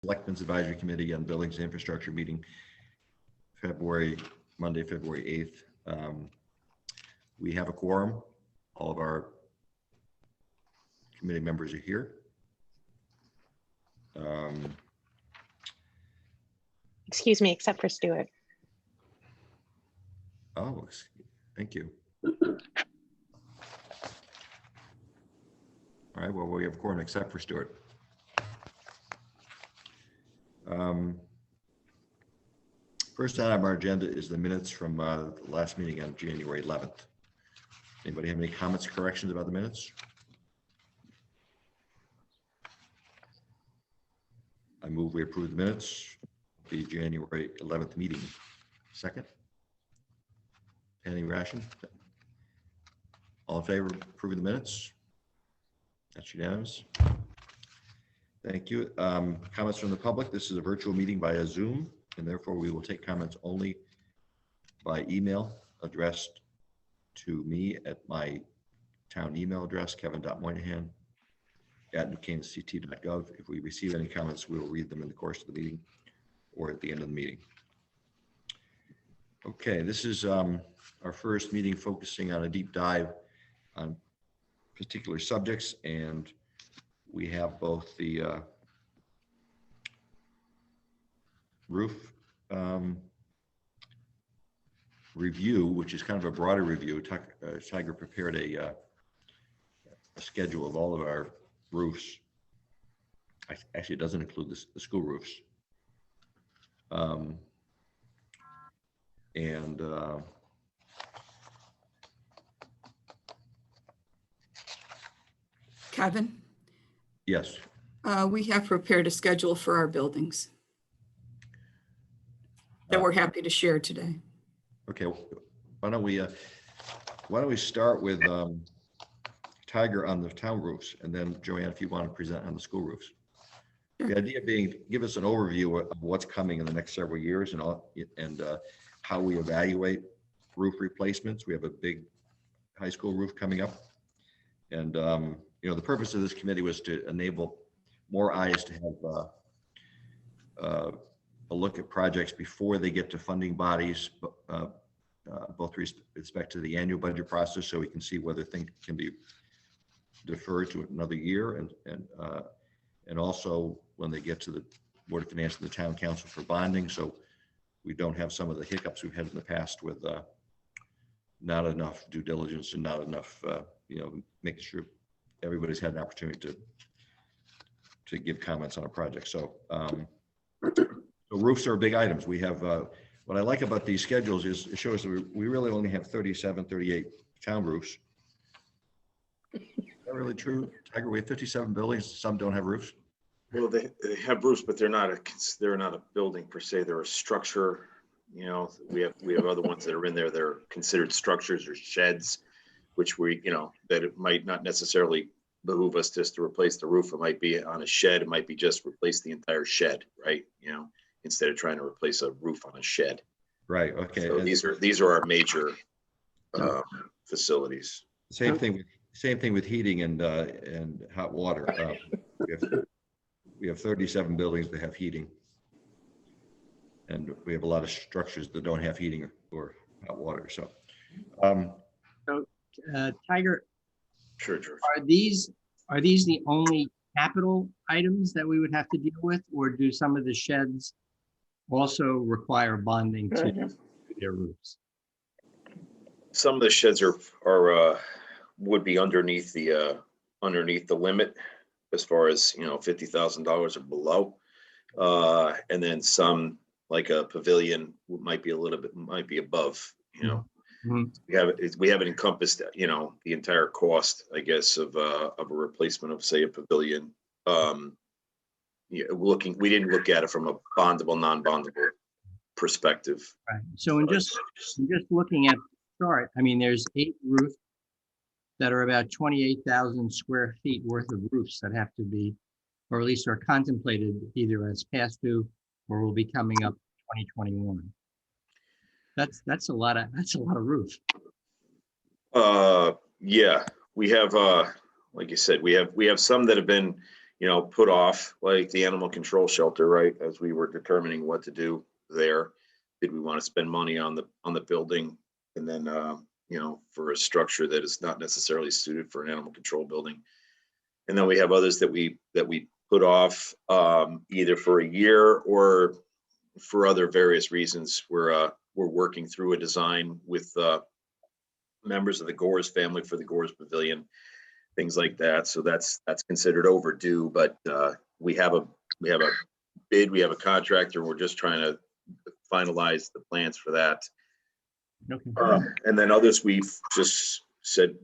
Selectmen's Advisory Committee on Buildings and Infrastructure meeting Monday, February 8th. We have a quorum. All of our committee members are here. Excuse me, except for Stuart. Oh, thank you. All right, well, we have a quorum except for Stuart. First item on our agenda is the minutes from the last meeting on January 11th. Anybody have any comments or corrections about the minutes? I move we approve the minutes, the January 11th meeting. Second? Penny Ration? All in favor of approving the minutes? That's unanimous. Thank you. Comments from the public. This is a virtual meeting via Zoom, and therefore we will take comments only by email addressed to me at my town email address, kevin.moynihan@newcanasct.gov. If we receive any comments, we will read them in the course of the meeting or at the end of the meeting. Okay, this is our first meeting focusing on a deep dive on particular subjects, and we have both the roof review, which is kind of a broader review. Tiger prepared a schedule of all of our roofs. Actually, it doesn't include the school roofs. Kevin? Yes. We have prepared a schedule for our buildings that we're happy to share today. Okay, why don't we start with Tiger on the town roofs, and then Joanne, if you want to present on the school roofs. Sure. The idea being, give us an overview of what's coming in the next several years and how we evaluate roof replacements. We have a big high school roof coming up, and the purpose of this committee was to enable more eyes to have a look at projects before they get to funding bodies, both respect to the annual budget process, so we can see whether things can be deferred to another year, and also when they get to the Board of Finance and the Town Council for bonding, so we don't have some of the hiccups we've had in the past with not enough due diligence and not enough, making sure everybody's had an opportunity to give comments on a project. So the roofs are big items. We have, what I like about these schedules is it shows that we really only have 37, 38 town roofs. Is that really true, Tiger? We have 57 buildings. Some don't have roofs. Well, they have roofs, but they're not a building per se. They're a structure. We have other ones that are in there that are considered structures or sheds, which that it might not necessarily behoove us just to replace the roof. It might be on a shed. It might be just replace the entire shed, right? Instead of trying to replace a roof on a shed. Right. Okay. So these are our major facilities. Same thing with heating and hot water. We have 37 buildings that have heating, and we have a lot of structures that don't have heating or hot water. So, Tiger, sure, George. Are these the only capital items that we would have to deal with, or do some of the sheds also require bonding to their roofs? Some of the sheds are would be underneath the limit as far as $50,000 or below, and then some, like a pavilion, might be above. Mm-hmm. We haven't encompassed the entire cost, I guess, of a replacement of, say, a pavilion. We didn't look at it from a bondable, non-bondable perspective. Right. So in just looking at the chart, I mean, there's 8 roofs that are about 28,000 square feet worth of roofs that have to be, or at least are contemplated either as past due or will be coming up 2021. That's a lot of roof. Yeah, we have, like you said, we have some that have been, put off like the animal control shelter, right? As we were determining what to do there. Did we want to spend money on the building? And then, for a structure that is not necessarily suited for an animal control building. And then we have others that we put off either for a year or for other various reasons. We're working through a design with members of the Gores family for the Gores Pavilion, things like that. So that's considered overdue, but we have a bid, we have a contractor, and we're just trying to finalize the plans for that. Okay. And then others we've just said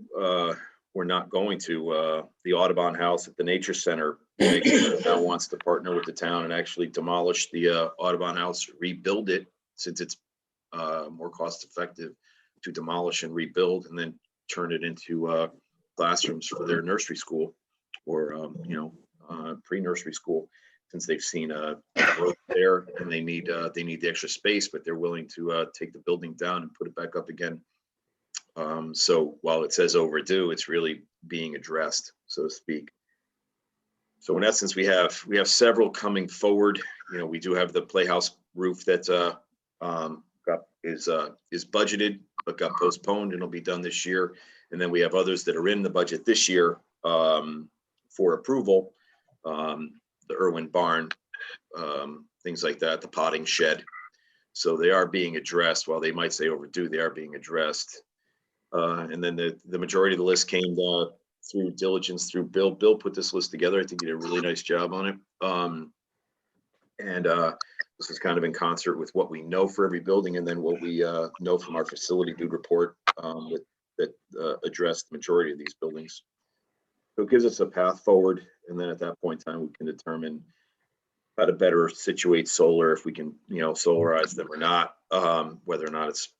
we're not going to. The Audubon House at the Nature Center now wants to partner with the town and actually demolish the Audubon House, rebuild it, since it's more cost effective to demolish and rebuild, and then turn it into classrooms for their nursery school or pre-nursery school, since they've seen growth there and they need the extra space, but they're willing to take the building down and put it back up again. So while it says overdue, it's really being addressed, so to speak. So in essence, we have several coming forward. We do have the Playhouse roof that is budgeted but got postponed and will be done this year. And then we have others that are in the budget this year for approval. The Irwin Barn, things like that, the potting shed. So they are being addressed. While they might say overdue, they are being addressed. And then the majority of the list came through diligence through Bill. Bill put this list together. I think he did a really nice job on it. And this is kind of in concert with what we know for every building, and then what we know from our facility dude report that addressed the majority of these buildings. So it gives us a path forward, and then at that point in time, we can determine how to better situate solar, if we can, solarize them or not, whether or not it's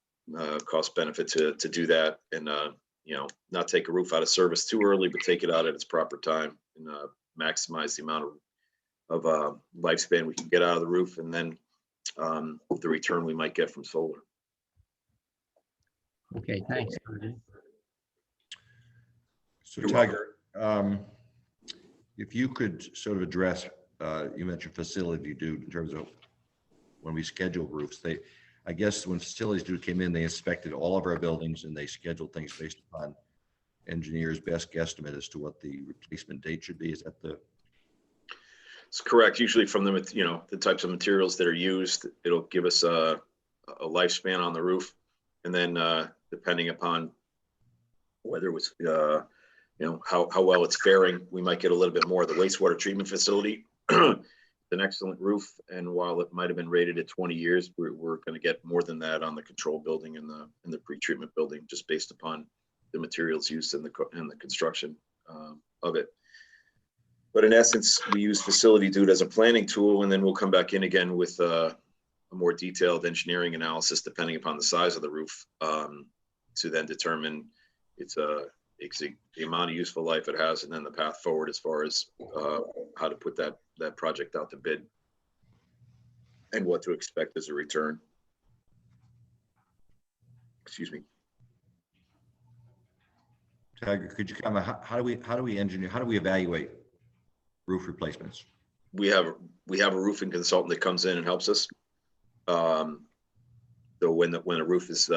cost benefit to do that, and not take a roof out of service too early, but take it out at its proper time and maximize the amount of lifespan we can get out of the roof, and then the return we might get from solar. Okay, thanks. So Tiger, if you could sort of address, you mentioned facility dude in terms of when we schedule roofs. I guess when facilities dude came in, they inspected all of our buildings and they scheduled things based upon engineers' best guesstimate as to what the replacement date should be. Is that the? It's correct. Usually from the types of materials that are used, it'll give us a lifespan on the roof, and then depending upon whether it was how well it's faring, we might get a little bit more. The wastewater treatment facility, an excellent roof, and while it might have been rated at 20 years, we're going to get more than that on the control building and the pre-treatment building, just based upon the materials used in the construction of it. But in essence, we use facility dude as a planning tool, and then we'll come back in again with a more detailed engineering analysis, depending upon the size of the roof, to then determine the amount of useful life it has, and then the path forward as far as how to put that project out to bid and what to expect as a return. Excuse me. Tiger, could you comment? How do we engineer? How do we evaluate roof replacements? We have a roofing consultant that comes in and helps us. So when a roof is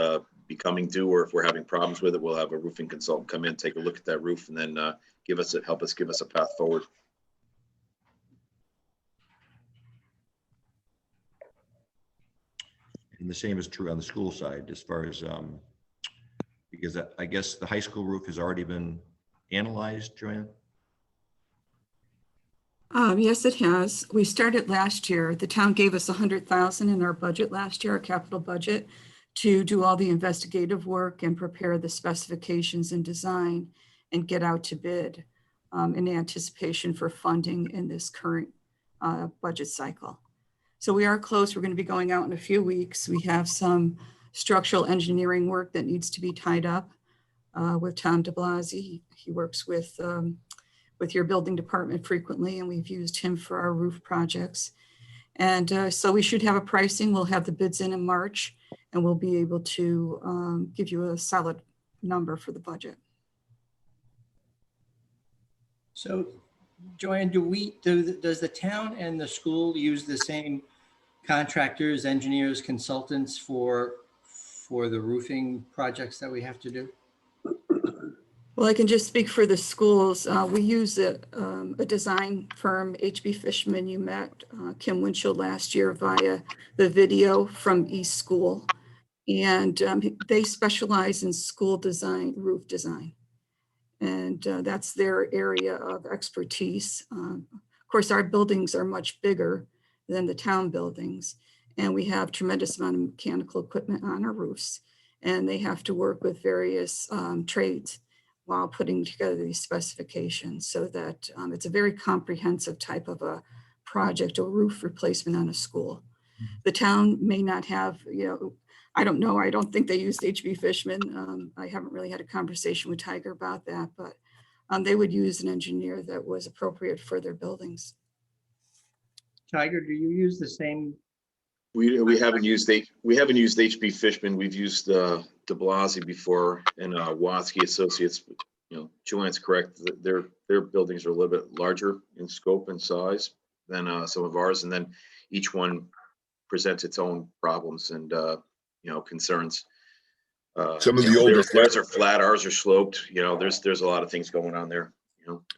becoming due, or if we're having problems with it, we'll have a roofing consultant come in, take a look at that roof, and then help us give us a path forward. And the same is true on the school side, as far as because I guess the high school roof has already been analyzed, Joanne? Yes, it has. We started last year. The town gave us $100,000 in our budget last year, our capital budget, to do all the investigative work and prepare the specifications and design and get out to bid in anticipation for funding in this current budget cycle. So we are close. We're going to be going out in a few weeks. We have some structural engineering work that needs to be tied up with Tom DeBlasi. He works with your building department frequently, and we've used him for our roof projects. And so we should have a pricing. We'll have the bids in March, and we'll be able to give you a solid number for the budget. So Joanne, does the town and the school use the same contractors, engineers, consultants for the roofing projects that we have to do? Well, I can just speak for the schools. We use a design firm, HB Fishman. You met Kim Winchell last year via the video from East School. And they specialize in school design, roof design. And that's their area of expertise. Of course, our buildings are much bigger than the town buildings. And we have tremendous amount of mechanical equipment on our roofs. And they have to work with various trades while putting together these specifications, so that it's a very comprehensive type of a project or roof replacement on a school. The town may not have, I don't know, I don't think they used HB Fishman. I haven't really had a conversation with Tiger about that, but they would use an engineer that was appropriate for their buildings. Tiger, do you use the same? We haven't used HB Fishman. We've used De Blasi before, and Watsky Associates. Joanne's correct. Their buildings are a little bit larger in scope and size than some of ours, and then each one presents its own problems and concerns. Some of the older theirs are flat, ours are sloped. There's a lot of things going on there.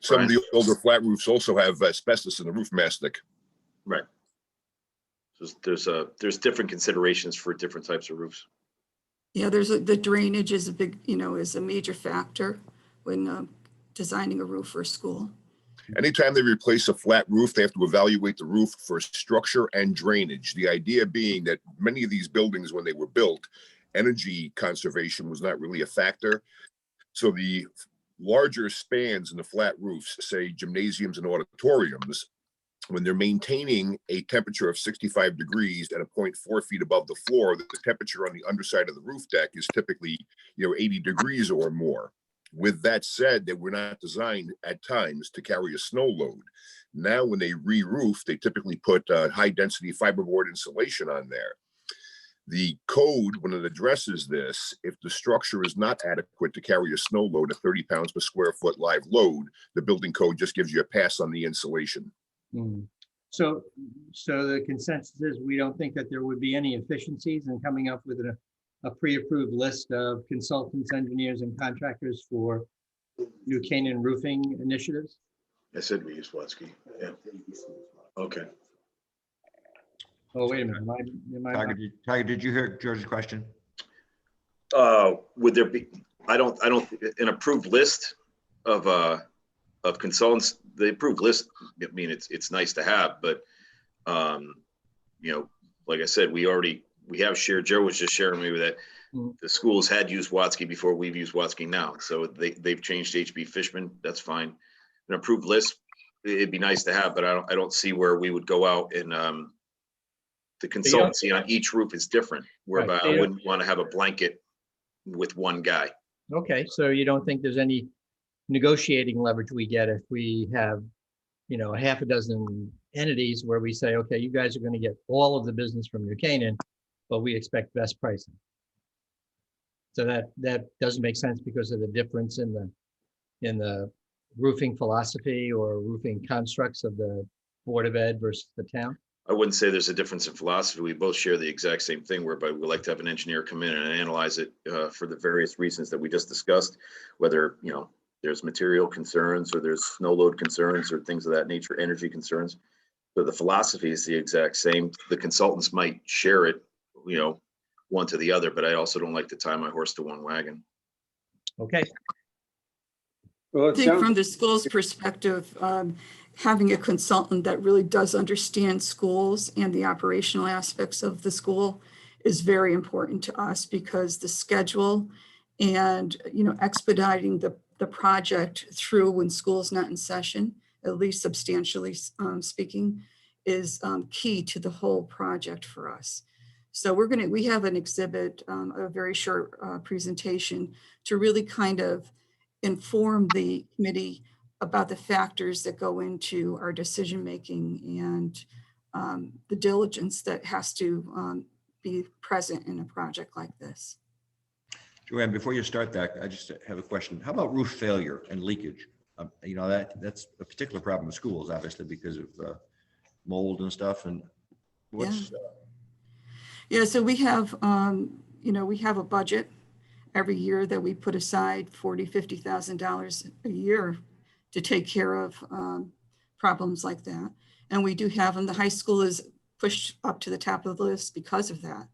Some of the older flat roofs also have asbestos in the roof mastic. Right. There's different considerations for different types of roofs. Yeah, the drainage is is a major factor when designing a roof for a school. Anytime they replace a flat roof, they have to evaluate the roof for structure and drainage. The idea being that many of these buildings, when they were built, energy conservation was not really a factor. So the larger spans in the flat roofs, say gymnasiums and auditoriums, when they're maintaining a temperature of 65 degrees at a point 4 feet above the floor, the temperature on the underside of the roof deck is typically 80 degrees or more. With that said, they were not designed at times to carry a snow load. Now, when they re-roof, they typically put high density fiberboard insulation on there. The code, when it addresses this, if the structure is not adequate to carry a snow load of 30 pounds per square foot live load, the building code just gives you a pass on the insulation. So the consensus is we don't think that there would be any efficiencies in coming up with a pre-approved list of consultants, engineers, and contractors for New Canaan roofing initiatives? I said we use Watsky. Yeah. Okay. Oh, wait a minute. Tiger, did you hear George's question? Would there be? I don't. An approved list of consultants. The approved list. I mean, it's nice to have, but like I said, we have shared. Joe was just sharing me with that. The schools had used Watsky before. We've used Watsky now, so they've changed to HB Fishman. That's fine. An approved list, it'd be nice to have, but I don't see where we would go out and the consultancy on each roof is different. Whereby Right. I wouldn't want to have a blanket with one guy. Okay, so you don't think there's any negotiating leverage we get if we have, a half a dozen entities where we say, okay, you guys are going to get all of the business from New Canaan, but we expect best pricing. So that doesn't make sense because of the difference in the roofing philosophy or roofing constructs of the Board of Ed versus the town. I wouldn't say there's a difference in philosophy. We both share the exact same thing, whereby we like to have an engineer come in and analyze it for the various reasons that we just discussed, whether, there's material concerns or there's snow load concerns or things of that nature, energy concerns. So the philosophy is the exact same. The consultants might share it, one to the other, but I also don't like to tie my horse to one wagon. Okay. I think from the school's perspective, having a consultant that really does understand schools and the operational aspects of the school is very important to us, because the schedule and, expediting the project through when school's not in session, at least substantially speaking, is key to the whole project for us. So we have an exhibit, a very short presentation to really kind of inform the committee about the factors that go into our decision-making and the diligence that has to be present in a project like this. Joanne, before you start that, I just have a question. How about roof failure and leakage? You know, that's a particular problem with schools, obviously, because of mold and stuff. And what's, Yeah, so we have, you know, we have a budget every year that we put aside $40,000-$50,000 a year to take care of problems like that. And we do have them. The high school is pushed up to the top of the list because of that.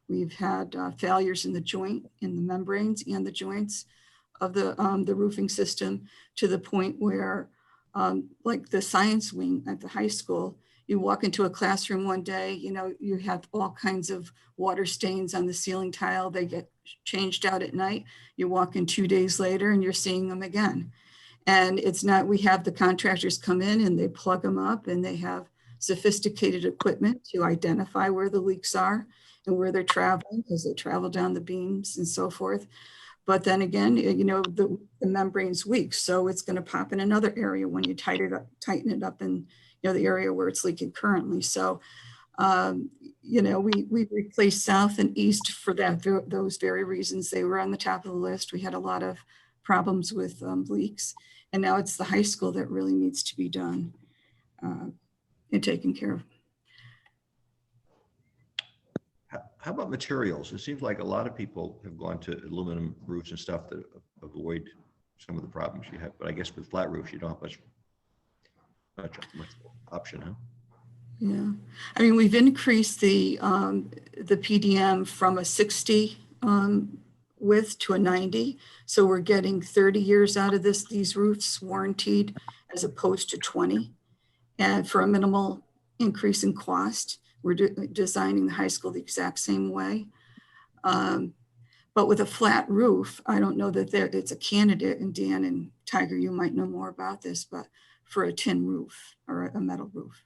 We've had failures in the joint, in the membranes and the joints of the roofing system, to the point where, like the science wing at the high school, you walk into a classroom one day, you know, you have all kinds of water stains on the ceiling tile. They get changed out at night. You walk in 2 days later and you're seeing them again. And it's not, we have the contractors come in and they plug them up, and they have sophisticated equipment to identify where the leaks are and where they're traveling, because they travel down the beams and so forth. But then again, you know, the membrane's weak, so it's going to pop in another area when you tighten it up in, you know, the area where it's leaking currently. So, you know, we replaced south and east for those very reasons. They were on the top of the list. We had a lot of problems with leaks, and now it's the high school that really needs to be done and taken care of. how about materials? It seems like a lot of people have gone to aluminum roofs and stuff to avoid some of the problems you have. But I guess with flat roofs, you don't have much option, huh? Yeah, I mean, we've increased the PDM from a 60 width to a 90. So we're getting 30 years out of these roofs warranted, as opposed to 20. And for a minimal increase in cost, we're designing the high school the exact same way. But with a flat roof, I don't know that it's a candidate, and Dan and Tiger, you might know more about this, but for a tin roof or a metal roof.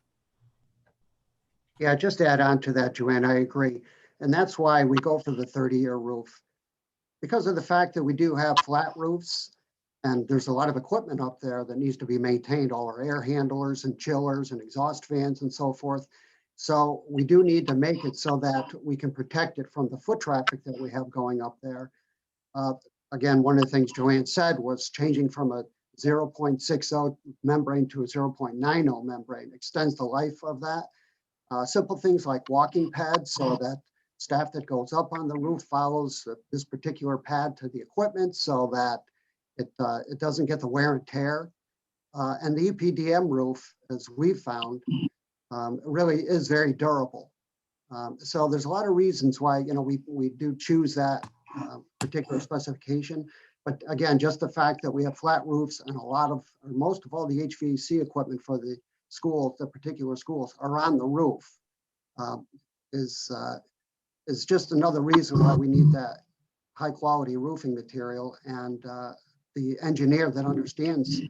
Yeah, just to add on to that, Joanne, I agree. And that's why we go for the 30-year roof. Because of the fact that we do have flat roofs, and there's a lot of equipment up there that needs to be maintained, all our air handlers and chillers and exhaust fans and so forth. So we do need to make it so that we can protect it from the foot traffic that we have going up there. Again, one of the things Joanne said was changing from a 0.60 membrane to a 0.90 membrane extends the life of that. Simple things like walking pads, so that staff that goes up on the roof follows this particular pad to the equipment, so that it doesn't get the wear and tear. And the EPDM roof, as we've found, really is very durable. So there's a lot of reasons why, you know, we do choose that particular specification. But again, just the fact that we have flat roofs and most of all the HVAC equipment for the schools, the particular schools, are on the roof, is just another reason why we need that high quality roofing material, and the engineer that understands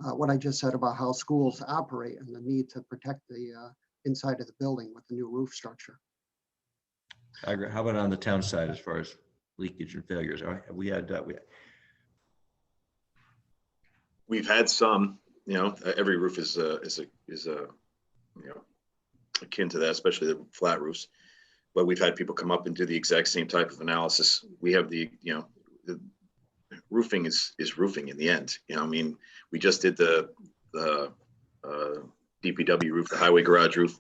what I just said about how schools operate and the need to protect the inside of the building with the new roof structure. I agree. How about on the town side as far as leakage and failures? We've had some, you know, every roof is you know, akin to that, especially the flat roofs. But we've had people come up and do the exact same type of analysis. We have the roofing is roofing in the end. You know, I mean, we just did the DPW roof, the highway garage roof.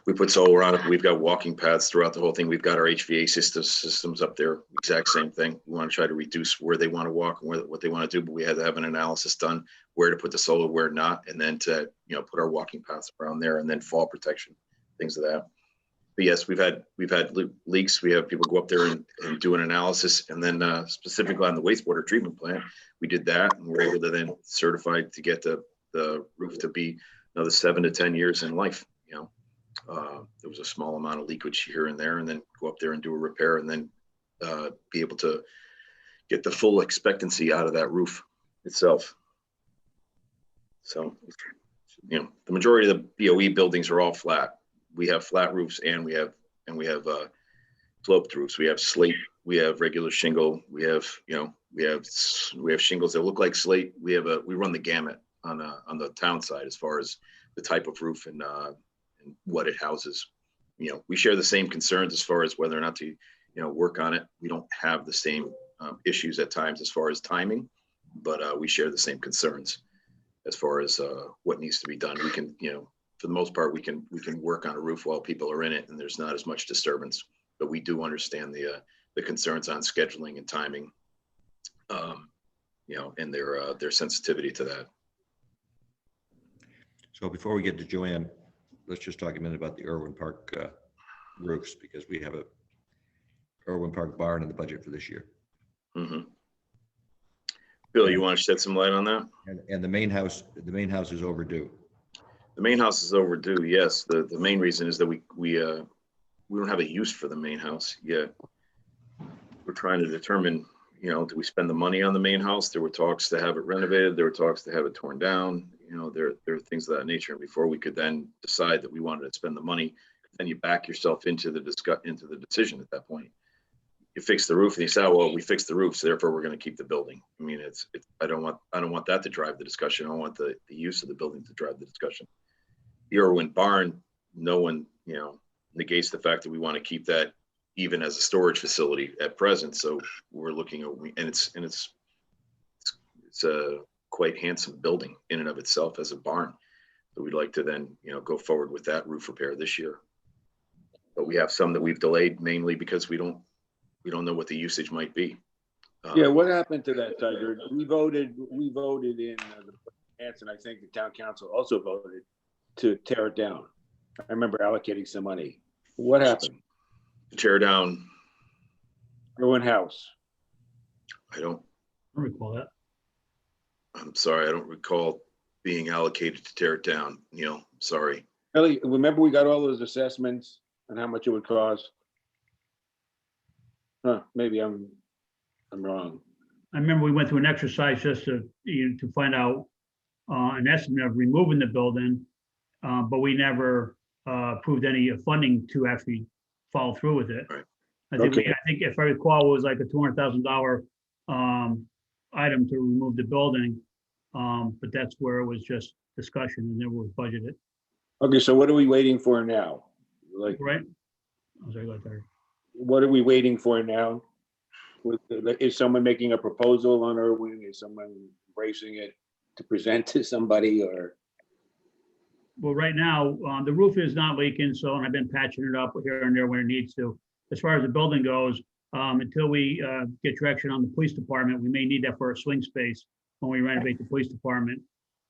We put solar on it. We've got walking paths throughout the whole thing. We've got our HVAC systems up there. Exact same thing. We want to try to reduce where they want to walk and what they want to do, but we had to have an analysis done where to put the solar, where not, and then to, you know, put our walking paths around there, and then fall protection, things of that. But yes, we've had leaks. We have people go up there and do an analysis, and then specifically on the wastewater treatment plant, we did that, and we're able to then certify to get the roof to be another 7 to 10 years in life. You know, there was a small amount of leakage here and there, and then go up there and do a repair, and then be able to get the full expectancy out of that roof itself. So, you know, the majority of the BOE buildings are all flat. We have flat roofs, and we have sloped roofs. We have slate. We have regular shingle. We have, you know, we have shingles that look like slate. We run the gamut on the town side as far as the type of roof and what it houses. You know, we share the same concerns as far as whether or not to, you know, work on it. We don't have the same issues at times as far as timing, but we share the same concerns. as far as what needs to be done. We can, for the most part, we can work on a roof while people are in it and there's not as much disturbance. But we do understand the concerns on scheduling and timing, and their sensitivity to that. So before we get to Joanne, let's just talk a minute about the Irwin Park roofs, because we have a Irwin Park barn in the budget for this year. Mm-hmm. Bill, you want to shed some light on that? And the main house is overdue. The main house is overdue. Yes. The main reason is that we don't have a use for the main house yet. We're trying to determine, do we spend the money on the main house? There were talks to have it renovated. There were talks to have it torn down. There are things of that nature. And before we could then decide that we wanted to spend the money, then you back yourself into the decision at that point. You fix the roof and you say, oh, well, we fixed the roof, so therefore we're going to keep the building. I mean, I don't want that to drive the discussion. I want the use of the building to drive the discussion. The Irwin barn, no one, negates the fact that we want to keep that even as a storage facility at present. So we're looking at, and it's a quite handsome building in and of itself as a barn. So we'd like to then, go forward with that roof repair this year. But we have some that we've delayed mainly because we don't know what the usage might be. Yeah, what happened to that, Tiger? We voted in the finance, and I think the town council also voted to tear it down. I remember allocating some money. What happened? To tear down. Irwin House. I don't recall that. I'm sorry, I don't recall being allocated to tear it down, Neil. Sorry. Really, remember we got all those assessments and how much it would cost? Huh, maybe I'm wrong. I remember we went through an exercise just to find out an estimate of removing the building, but we never approved any funding to actually follow through with it. Right. I think if I recall, it was like a $200,000 item to remove the building, but that's where it was just discussion and then it was budgeted. Okay, so what are we waiting for now? Like, Right? I was like that. what are we waiting for now? Is someone making a proposal on Irwin? Is someone embracing it to present to somebody, or? Well, right now, the roof is not leaking, so and I've been patching it up here and there when it needs to. As far as the building goes, until we get direction on the police department, we may need that for a swing space when we renovate the police department.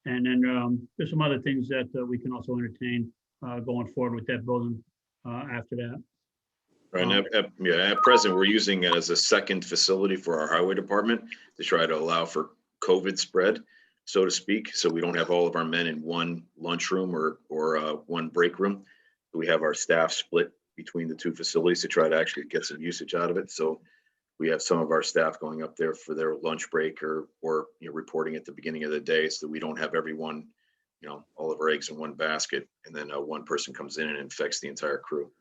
And then there's some other things that we can also entertain going forward with that building after that. Right now, at present, we're using it as a second facility for our highway department to try to allow for COVID spread, so to speak. So we don't have all of our men in one lunchroom or one break room. We have our staff split between the two facilities to try to actually get some usage out of it. So we have some of our staff going up there for their lunch break or reporting at the beginning of the day, so that we don't have everyone, all of our eggs in one basket, and then one person comes in and infects the entire crew.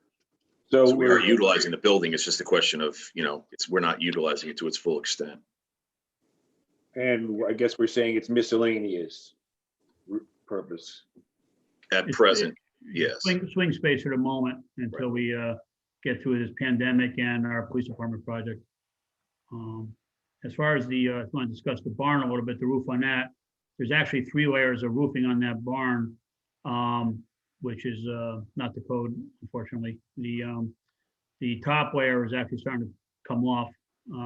So we are utilizing the building. It's just a question of, we're not utilizing it to its full extent. And I guess we're saying it's miscellaneous purpose. At present, yes. Swing space for the moment until we get through this pandemic and our police department project. As far as if I want to discuss the barn a little bit, the roof on that, there's actually 3 layers of roofing on that barn, which is not the code, unfortunately. The top layer is actually starting to come off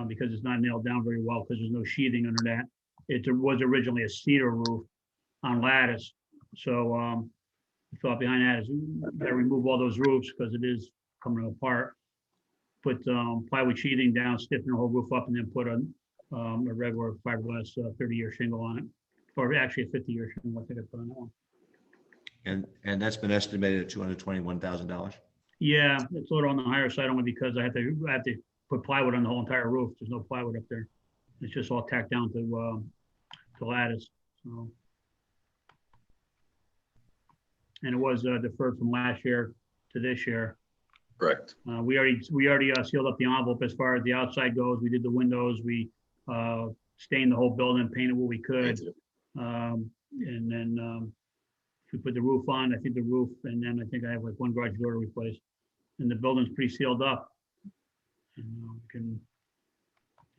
because it's not nailed down very well because there's no sheathing under that. It was originally a cedar roof on lattice. So the thought behind that is you got to remove all those roofs because it is coming apart. Put plywood sheathing down, stiffen the whole roof up, and then put a regular fiberglass 30-year shingle on it, or actually a 50-year shingle. I think I put on that one. And that's been estimated at $221,000. Yeah, it's a little on the higher side only because I have to put plywood on the whole entire roof. There's no plywood up there. It's just all tacked down to lattice. So, and it was deferred from last year to this year. Correct. We already sealed up the envelope as far as the outside goes. We did the windows. We stained the whole building, painted what we could, and then we put the roof on. I think the roof, and then I think I have like 1 garage door to replace, and the building's pretty sealed up. And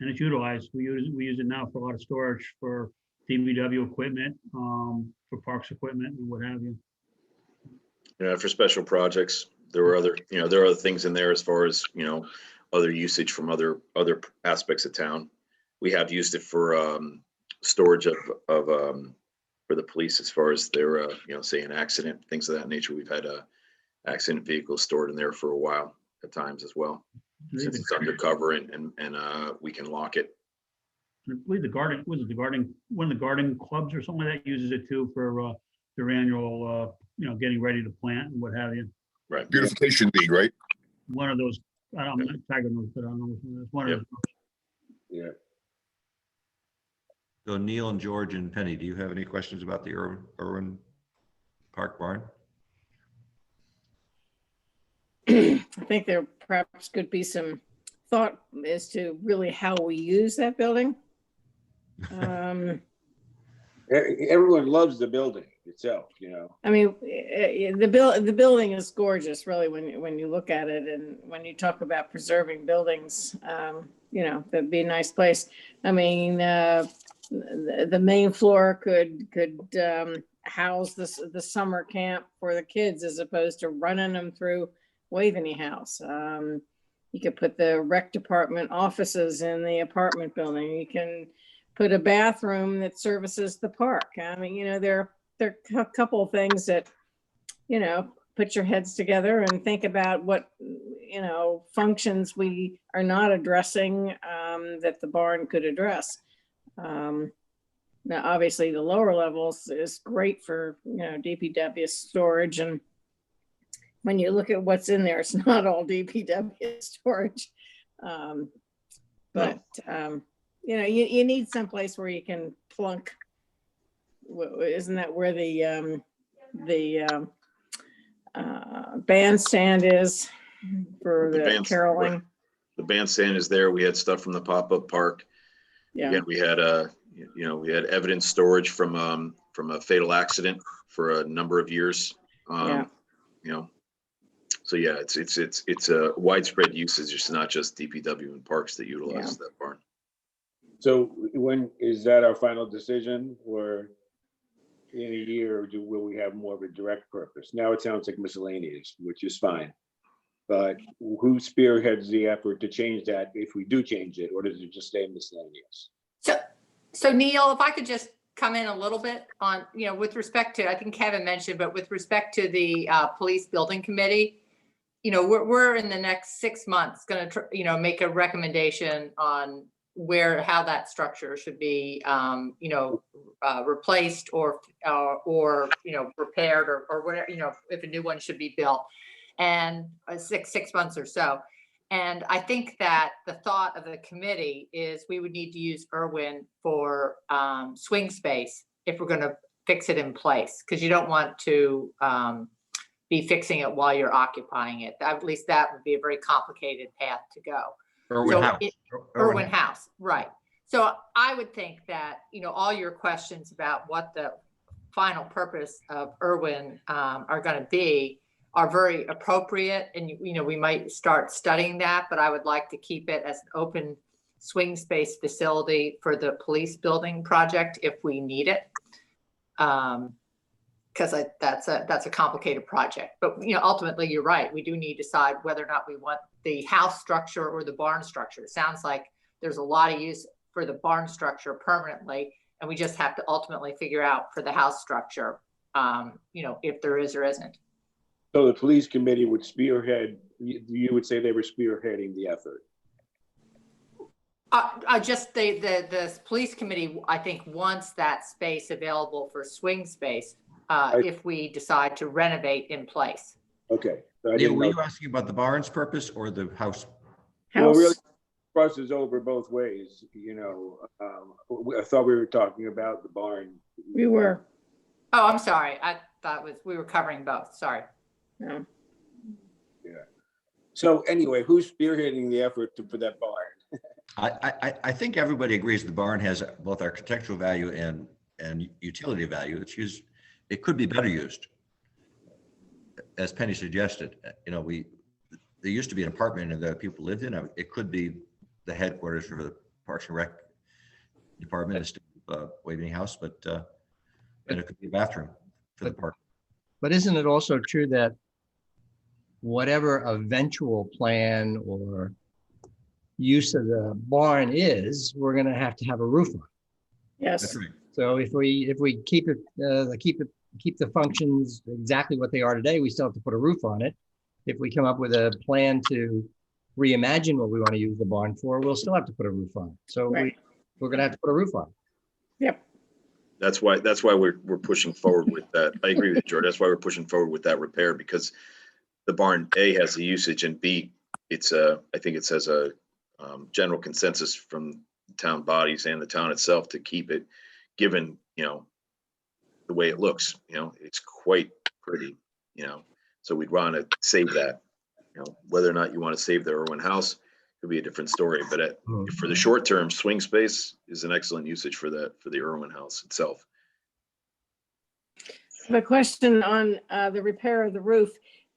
it's utilized. We use it now for a lot of storage for DPW equipment, for parks equipment and what have you. For special projects, there were other, there are other things in there as far as, other usage from other aspects of town. We have used it for storage of for the police as far as their, say an accident, things of that nature. We've had accident vehicles stored in there for a while at times as well, since it's undercover and we can lock it. I believe the garden, one of the garden clubs or something like that uses it too for their annual, getting ready to plant and what have you. Right. Beautification League, right? One of those, I don't know, Tiger knows, but I don't know which one it is. One of those. Yeah. So Neil and George and Penny, do you have any questions about the Irwin Park barn? I think there perhaps could be some thought as to really how we use that building. Everyone loves the building itself, I mean, the building is gorgeous, really, when you look at it, and when you talk about preserving buildings, that'd be a nice place. I mean, the main floor could house the summer camp for the kids as opposed to running them through Waveney House. You could put the rec department offices in the apartment building. You can put a bathroom that services the park. I mean, there are a couple of things that, put your heads together and think about what, functions we are not addressing that the barn could address. Now, obviously, the lower levels is great for, DPW storage. And when you look at what's in there, it's not all DPW storage. You need someplace where you can plunk. Isn't that where the bandstand is for the caroling? The bandstand is there. We had stuff from the pop-up park. Yeah. Again, we had we had evidence storage from a fatal accident for a number of years. So yeah, it's a widespread usage. It's not just DPW and parks that utilize that barn. So when is that our final decision, or in a year, will we have more of a direct purpose? Now it sounds like miscellaneous, which is fine. But who spearheads the effort to change that if we do change it, or does it just stay miscellaneous? So Neil, if I could just come in a little bit on, with respect to, I think Kevin mentioned, but with respect to the police building committee, we're in the next 6 months going to, make a recommendation on how that structure should be, replaced or repaired or whatever, if a new one should be built, and 6 months or so. And I think that the thought of the committee is we would need to use Irwin for swing space if we're going to fix it in place, because you don't want to be fixing it while you're occupying it. At least that would be a very complicated path to go. Irwin House, right. So I would think that, all your questions about what the final purpose of Irwin are going to be are very appropriate. And, we might start studying that, but I would like to keep it as an open swing space facility for the police building project if we need it. Because that's a complicated project. But, ultimately, you're right. We do need to decide whether or not we want the house structure or the barn structure. It sounds like there's a lot of use for the barn structure permanently, and we just have to ultimately figure out for the house structure, if there is or isn't. So the police committee would spearhead, you would say they were spearheading the effort? Just the police committee, I think, wants that space available for swing space if we decide to renovate in place. Okay. Neil, were you asking about the barn's purpose or the house? Well, really, crosses over both ways. I thought we were talking about the barn. We were. Oh, I'm sorry. I thought we were covering both. Sorry. No. Yeah. So anyway, who's spearheading the effort for that barn? I think everybody agrees the barn has both architectural value and utility value. It could be better used, as Penny suggested. There used to be an apartment that people lived in. It could be the headquarters for the Parks and Rec department. waiting house, but and it could be a bathroom for the park. But isn't it also true that whatever eventual plan or use of the barn is, we're going to have a roof on? Yes. That's right. So if we keep the functions exactly what they are today, we still have to put a roof on it. If we come up with a plan to reimagine what we want to use the barn for, we'll still have to put a roof on it. So Right. we're going to have to put a roof on it. Yep. That's why we're pushing forward with that. I agree with you, George. That's why we're pushing forward with that repair, because the barn, A, has the usage, and B, it's I think it says a general consensus from town bodies and the town itself to keep it, given, the way it looks, it's quite pretty, so we'd want to save that. Whether or not you want to save the Irwin house could be a different story, but for the short term, swing space is an excellent usage for the Irwin house itself. I have a question on the repair of the roof.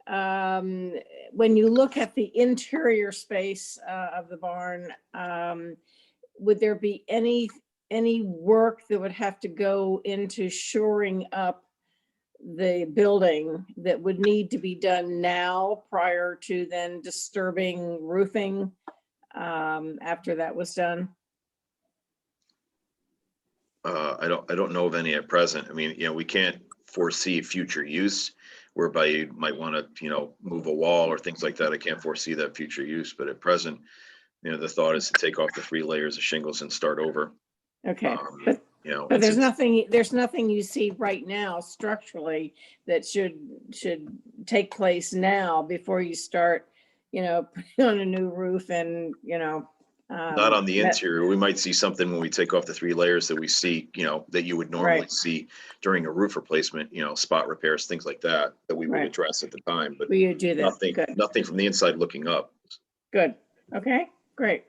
When you look at the interior space of the barn, would there be any work that would have to go into shoring up the building that would need to be done now prior to then disturbing roofing after that was done? I don't know of any at present. I mean, we can't foresee future use whereby you might want to, move a wall or things like that. I can't foresee that future use, but at present, the thought is to take off the 3 layers of shingles and start over. Okay, But but there's nothing you see right now structurally that should take place now before you start, putting on a new roof and, not on the interior. We might see something when we take off the 3 layers that we see, that you would normally Right. see during a roof replacement, spot repairs, things like that we would Right. address at the time, but will you do that? nothing from the inside looking up. Good. Okay, great.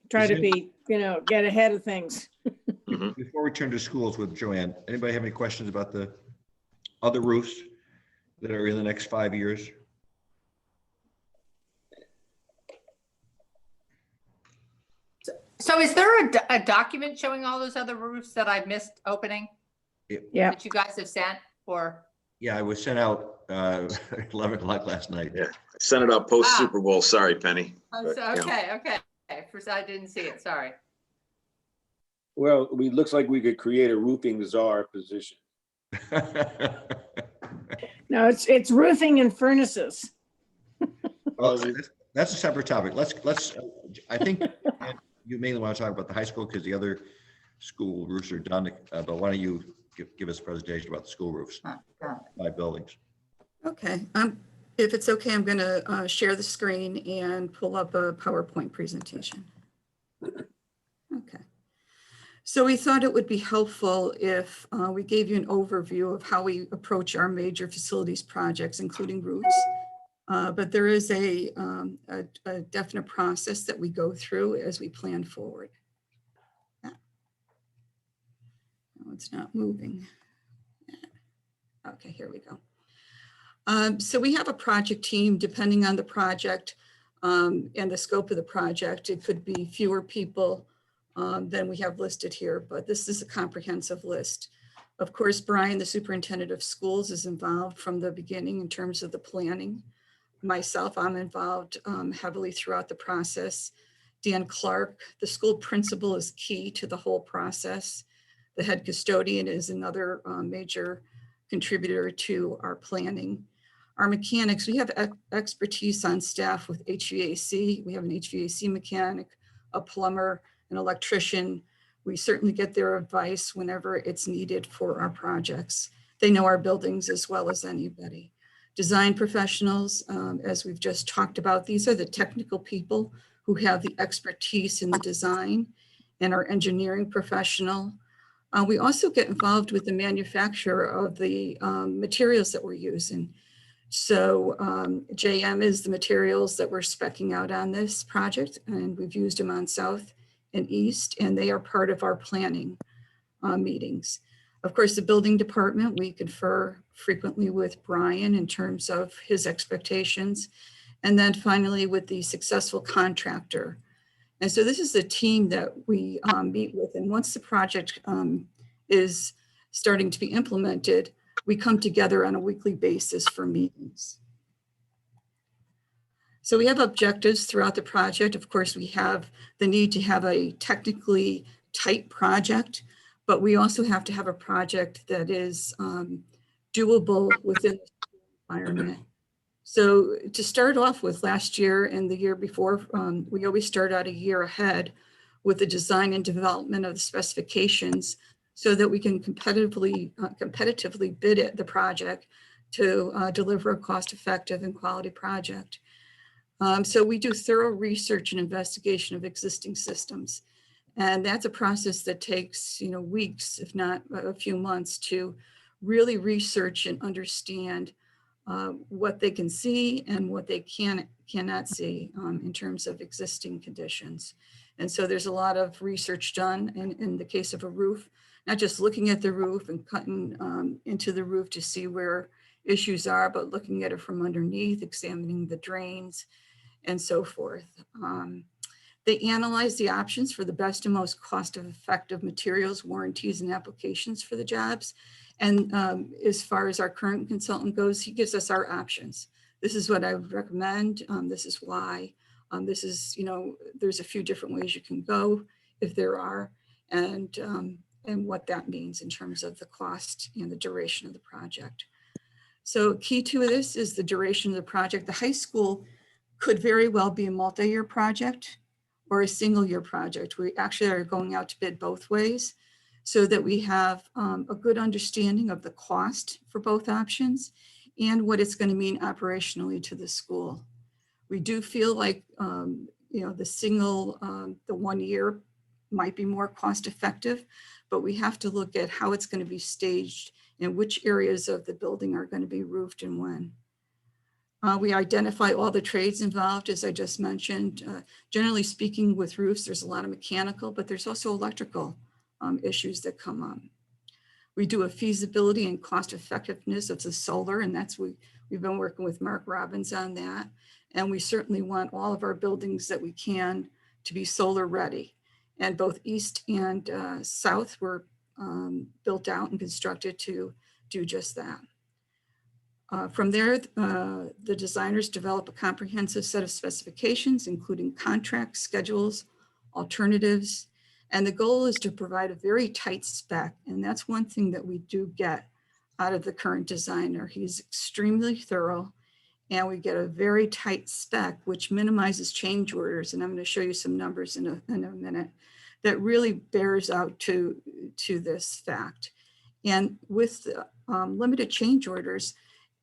Try to be, get ahead of things. Mhm. Before we turn to schools with Joanne, anybody have any questions about the other roofs that are in the next 5 years? So is there a document showing all those other roofs that I missed opening Yeah. that you guys have sent, or? Yeah, I was sent out 11 o'clock last night. Yeah. I sent it out post Super Bowl. Sorry, Penny. But, Okay. First, I didn't see it, sorry. Well, it looks like we could create a roofing czar position. No, it's roofing and furnaces. Well, that's a separate topic. Let's. I think you mainly want to talk about the high school because the other school roofs are done. But why don't you give us a presentation about the school roofs, 5 buildings? Okay, if it's okay, I'm going to share the screen and pull up a PowerPoint presentation. Okay. So we thought it would be helpful if we gave you an overview of how we approach our major facilities projects, including roofs. But there is a definite process that we go through as we plan forward. No, it's not moving. Okay, here we go. So we have a project team, depending on the project and the scope of the project. It could be fewer people than we have listed here, but this is a comprehensive list. Of course, Brian, the superintendent of schools, is involved from the beginning in terms of the planning. Myself, I'm involved heavily throughout the process. Dan Clark, the school principal, is key to the whole process. The head custodian is another major contributor to our planning. Our mechanics, we have expertise on staff with HVAC. We have an HVAC mechanic, a plumber, an electrician. We certainly get their advice whenever it's needed for our projects. They know our buildings as well as anybody. Design professionals, as we've just talked about, these are the technical people who have the expertise in the design, and our engineering professional. We also get involved with the manufacturer of the materials that we're using. So JM is the materials that we're speccing out on this project, and we've used them on South and East, and they are part of our planning meetings. Of course, the building department, we confer frequently with Brian in terms of his expectations. And then finally with the successful contractor. And so this is the team that we meet with. And once the project is starting to be implemented, we come together on a weekly basis for meetings. So we have objectives throughout the project. Of course, we have the need to have a technically tight project, but we also have to have a project that is doable within the environment. So to start off with, last year and the year before, we always start out a year ahead with the design and development of the specifications so that we can competitively bid it, the project, to deliver a cost-effective and quality project. So we do thorough research and investigation of existing systems. And that's a process that takes, weeks, if not a few months, to really research and understand what they can see and what they cannot see in terms of existing conditions. And so there's a lot of research done in the case of a roof, not just looking at the roof and cutting into the roof to see where issues are, but looking at it from underneath, examining the drains and so forth. They analyze the options for the best and most cost-effective materials, warranties, and applications for the jobs. And as far as our current consultant goes, he gives us our options. This is what I would recommend. This is why. This is, there's a few different ways you can go if there are, and what that means in terms of the cost and the duration of the project. So key to this is the duration of the project. The high school could very well be a multi-year project or a single-year project. We actually are going out to bid both ways so that we have a good understanding of the cost for both options and what it's going to mean operationally to the school. We do feel like, the 1 year might be more cost-effective, but we have to look at how it's going to be staged and which areas of the building are going to be roofed and when. We identify all the trades involved, as I just mentioned. Generally speaking, with roofs, there's a lot of mechanical, but there's also electrical issues that come up. We do a feasibility and cost effectiveness of the solar, and we've been working with Mark Robbins on that. And we certainly want all of our buildings that we can to be solar ready. And both east and south were built out and constructed to do just that. From there, the designers develop a comprehensive set of specifications, including contracts, schedules, alternatives, and the goal is to provide a very tight spec. And that's one thing that we do get out of the current designer. He's extremely thorough, and we get a very tight spec, which minimizes change orders. And I'm going to show you some numbers in a minute that really bears out to this fact. And with limited change orders,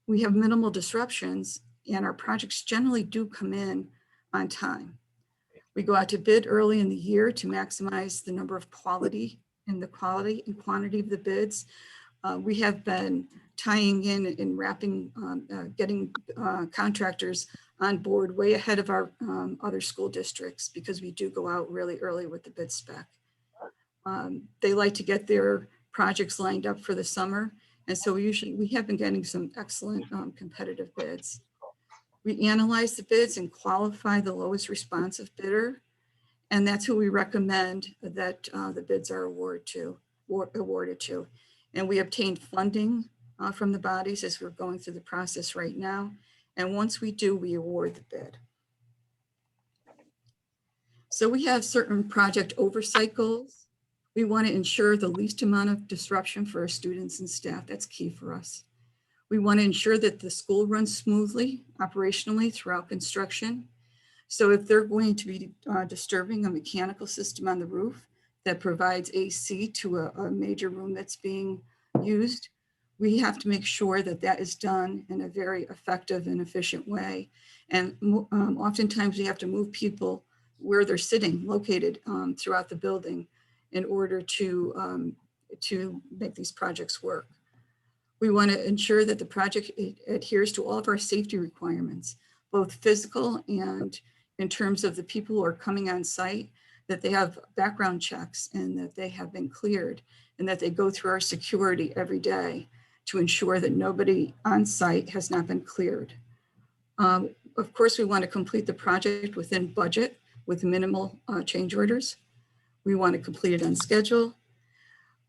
we have minimal disruptions, and our projects generally do come in on time. We go out to bid early in the year to maximize the number of quality and quantity of the bids. We have been tying in and wrapping, getting contractors on board way ahead of our other school districts because we do go out really early with the bid spec. They like to get their projects lined up for the summer. And so we have been getting some excellent competitive bids. We analyze the bids and qualify the lowest responsive bidder. And that's who we recommend that the bids are awarded to. And we obtain funding from the bodies as we're going through the process right now. And once we do, we award the bid. So we have certain project oversight goals. We want to ensure the least amount of disruption for our students and staff. That's key for us. We want to ensure that the school runs smoothly operationally throughout construction. So if they're going to be disturbing a mechanical system on the roof that provides AC to a major room that's being used, we have to make sure that that is done in a very effective and efficient way. And oftentimes we have to move people where they're sitting, located throughout the building, in order to make these projects work. We want to ensure that the project adheres to all of our safety requirements, both physical and in terms of the people who are coming on site, that they have background checks and that they have been cleared and that they go through our security every day to ensure that nobody on site has not been cleared. Of course, we want to complete the project within budget, with minimal change orders. We want to complete it on schedule.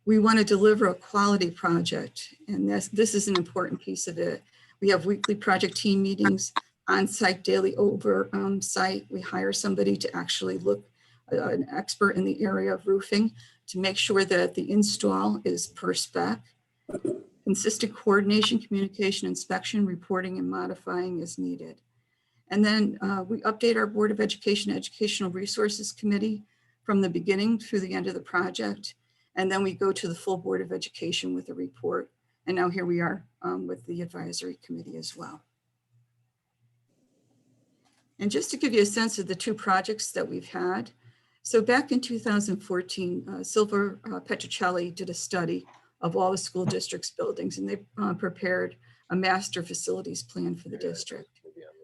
We want to deliver a quality project, and this is an important piece of it. We have weekly project team meetings, on-site daily oversight. We hire somebody to actually look, an expert in the area of roofing, to make sure that the install is per spec. Consistent coordination, communication, inspection, reporting, and modifying as needed. And then we update our Board of Education Educational Resources Committee from the beginning through the end of the project. And then we go to the full Board of Education with a report. And now here we are with the advisory committee as well. And just to give you a sense of the two projects that we've had. So back in 2014, Silver Petricelli did a study of all the school district's buildings, and they prepared a master facilities plan for the district.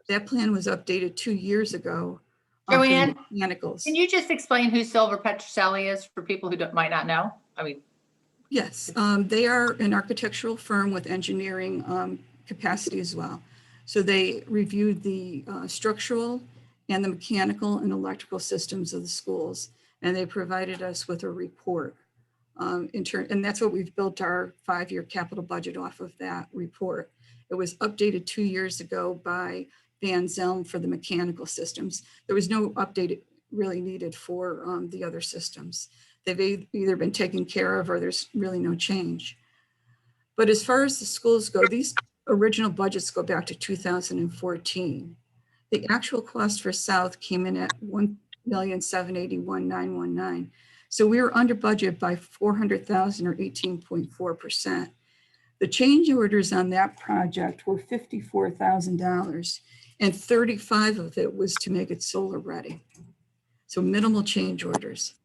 That plan was updated 2 years ago. Joanne, mechanicals. Can you just explain who Silver Petricelli is for people who might not know? I mean, Yes, they are an architectural firm with engineering capacity as well. So they reviewed the structural and the mechanical and electrical systems of the schools, and they provided us with a report. And that's what we've built our 5-year capital budget off of, that report. It was updated 2 years ago by Van Zelm for the mechanical systems. There was no update really needed for the other systems. They've either been taken care of or there's really no change. But as far as the schools go, these original budgets go back to 2014. The actual cost for South came in at $1,781,919. So we were under budget by 400,000 or 18.4%. The change orders on that project were $54,000, and 35 of it was to make it solar ready. So minimal change orders.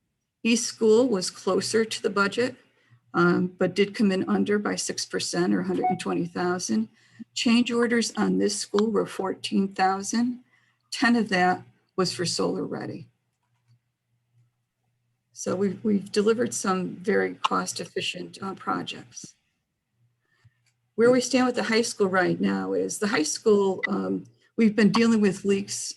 East School was closer to the budget, but did come in under by 6% or 120,000. Change orders on this school were 14,000. 10 of that was for solar ready. So we've delivered some very cost efficient projects. Where we stand with the high school right now is the high school, we've been dealing with leaks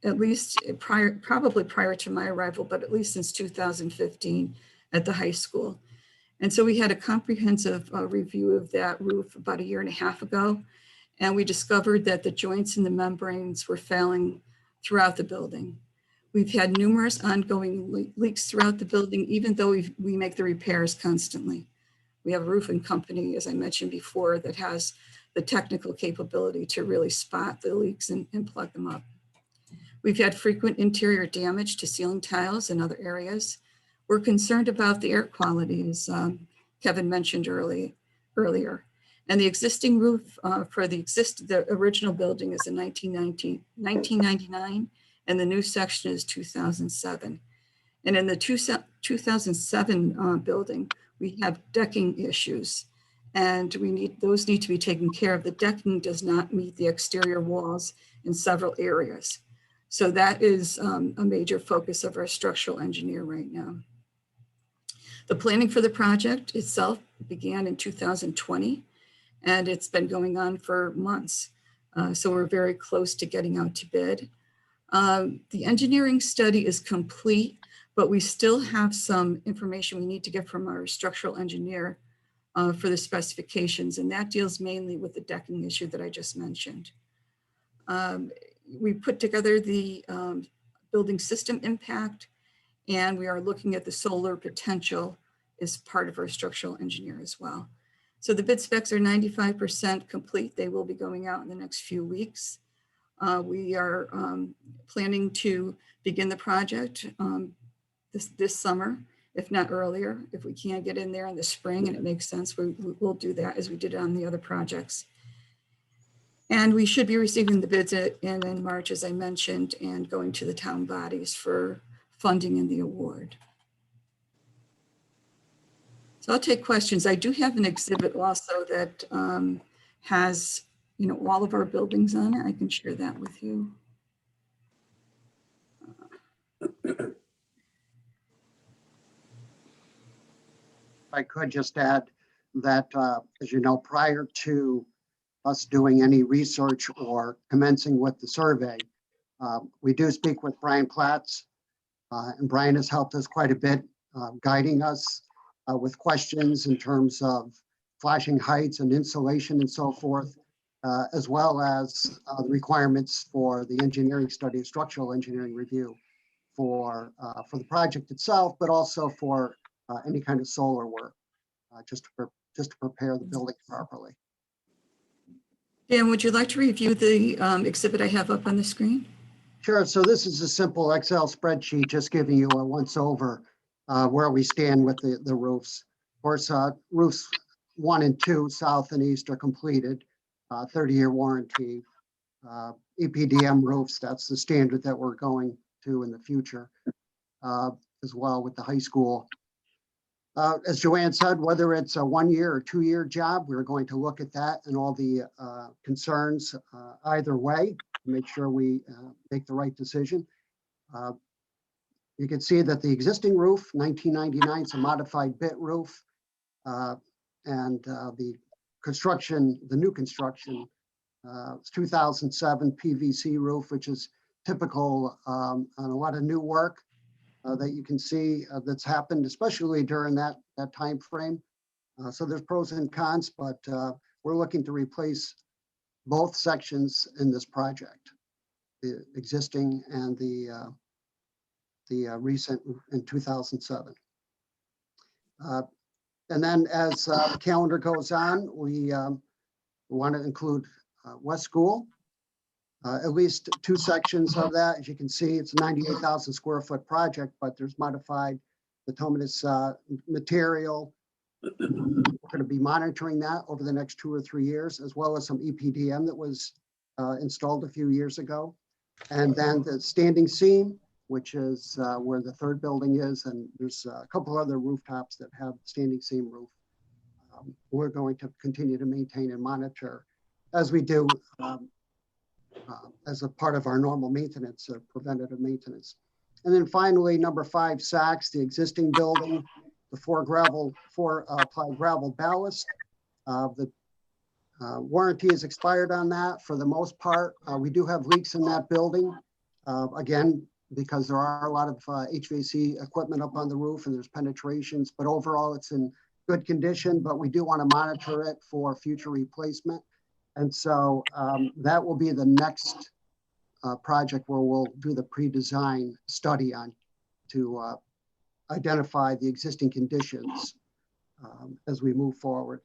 at least probably prior to my arrival, but at least since 2015 at the high school. And so we had a comprehensive review of that roof about 1.5 years ago. And we discovered that the joints in the membranes were failing throughout the building. We've had numerous ongoing leaks throughout the building, even though we make the repairs constantly. We have a roofing company, as I mentioned before, that has the technical capability to really spot the leaks and plug them up. We've had frequent interior damage to ceiling tiles and other areas. We're concerned about the air quality, as Kevin mentioned earlier. And the existing roof for the original building is in 1999, and the new section is 2007. And in the 2007 building, we have decking issues, and those need to be taken care of. The decking does not meet the exterior walls in several areas. So that is a major focus of our structural engineer right now. The planning for the project itself began in 2020, and it's been going on for months. So we're very close to getting out to bid. The engineering study is complete, but we still have some information we need to get from our structural engineer for the specifications, and that deals mainly with the decking issue that I just mentioned. We put together the building system impact, and we are looking at the solar potential as part of our structural engineer as well. So the bid specs are 95% complete. They will be going out in the next few weeks. We are planning to begin the project this summer, if not earlier. If we can't get in there in the spring and it makes sense, we'll do that as we did on the other projects. And we should be receiving the bids in March, as I mentioned, and going to the town bodies for funding in the award. So I'll take questions. I do have an exhibit also that has, all of our buildings on it. I can share that with you. If I could just add that, as you know, prior to us doing any research or commencing with the survey, We do speak with Brian Platts, and Brian has helped us quite a bit, guiding us with questions in terms of flashing heights and insulation and so forth, as well as the requirements for the engineering study, structural engineering review for the project itself, but also for any kind of solar work, just to prepare the building properly. Dan, would you like to review the exhibit I have up on the screen? Sure. So this is a simple Excel spreadsheet, just giving you a once over where we stand with the roofs. Of course, roofs 1 and 2, south and east, are completed, 30-year warranty. EPDM roofs, that's the standard that we're going to in the future, as well with the high school. As Joanne said, whether it's a 1-year or 2-year job, we're going to look at that and all the concerns either way, to make sure we make the right decision. You can see that the existing roof, 1999, is a modified bit roof. And the construction, the new construction, 2007 PVC roof, which is typical on a lot of new work that you can see that's happened, especially during that time frame. So there's pros and cons, but we're looking to replace both sections in this project, the existing and the recent in 2007. And then as the calendar goes on, we want to include West School, at least 2 sections of that. As you can see, it's a 98,000 square foot project, but there's modified bituminous material. We're going to be monitoring that over the next 2 or 3 years, as well as some EPDM that was installed a few years ago. And then the standing seam, which is where the 3rd building is, and there's a couple other rooftops that have standing seam roof. We're going to continue to maintain and monitor as we do as a part of our normal maintenance, preventative maintenance. And then finally, number 5, Saks, the existing building, the 4 ply gravel ballast. The warranty is expired on that for the most part. We do have leaks in that building. Again, because there are a lot of HVAC equipment up on the roof and there's penetrations, but overall it's in good condition, but we do want to monitor it for future replacement. And so that will be the next project where we'll do the pre-design study on to identify the existing conditions as we move forward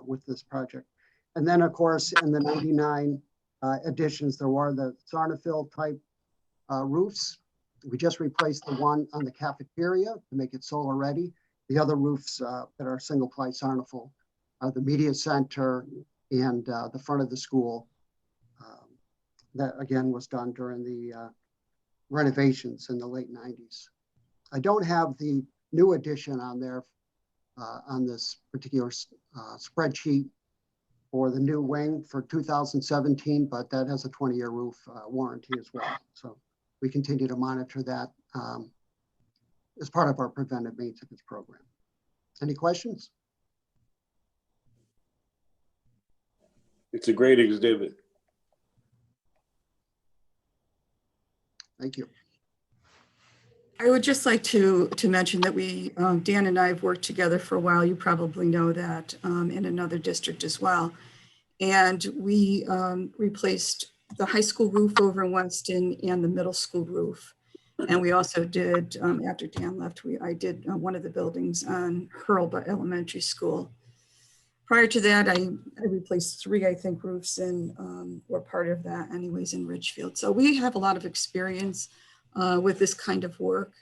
with this project. And then of course, in the 99 additions, there were the Sarnafil type roofs. We just replaced the one on the cafeteria to make it solar ready. The other roofs that are single ply Sarnafil, the media center and the front of the school, that again was done during the renovations in the late 90s. I don't have the new addition on there on this particular spreadsheet for the new wing for 2017, but that has a 20-year roof warranty as well. So we continue to monitor that as part of our preventive maintenance program. Any questions? It's a great exhibit. Thank you. I would just like to mention that we, Dan and I have worked together for a while. You probably know that in another district as well. And we replaced the high school roof over in Weston and the middle school roof. And we also did, after Dan left, I did one of the buildings on Hurlbut Elementary School. Prior to that, I replaced 3, I think, roofs and were part of that anyways in Ridgefield. So we have a lot of experience with this kind of work.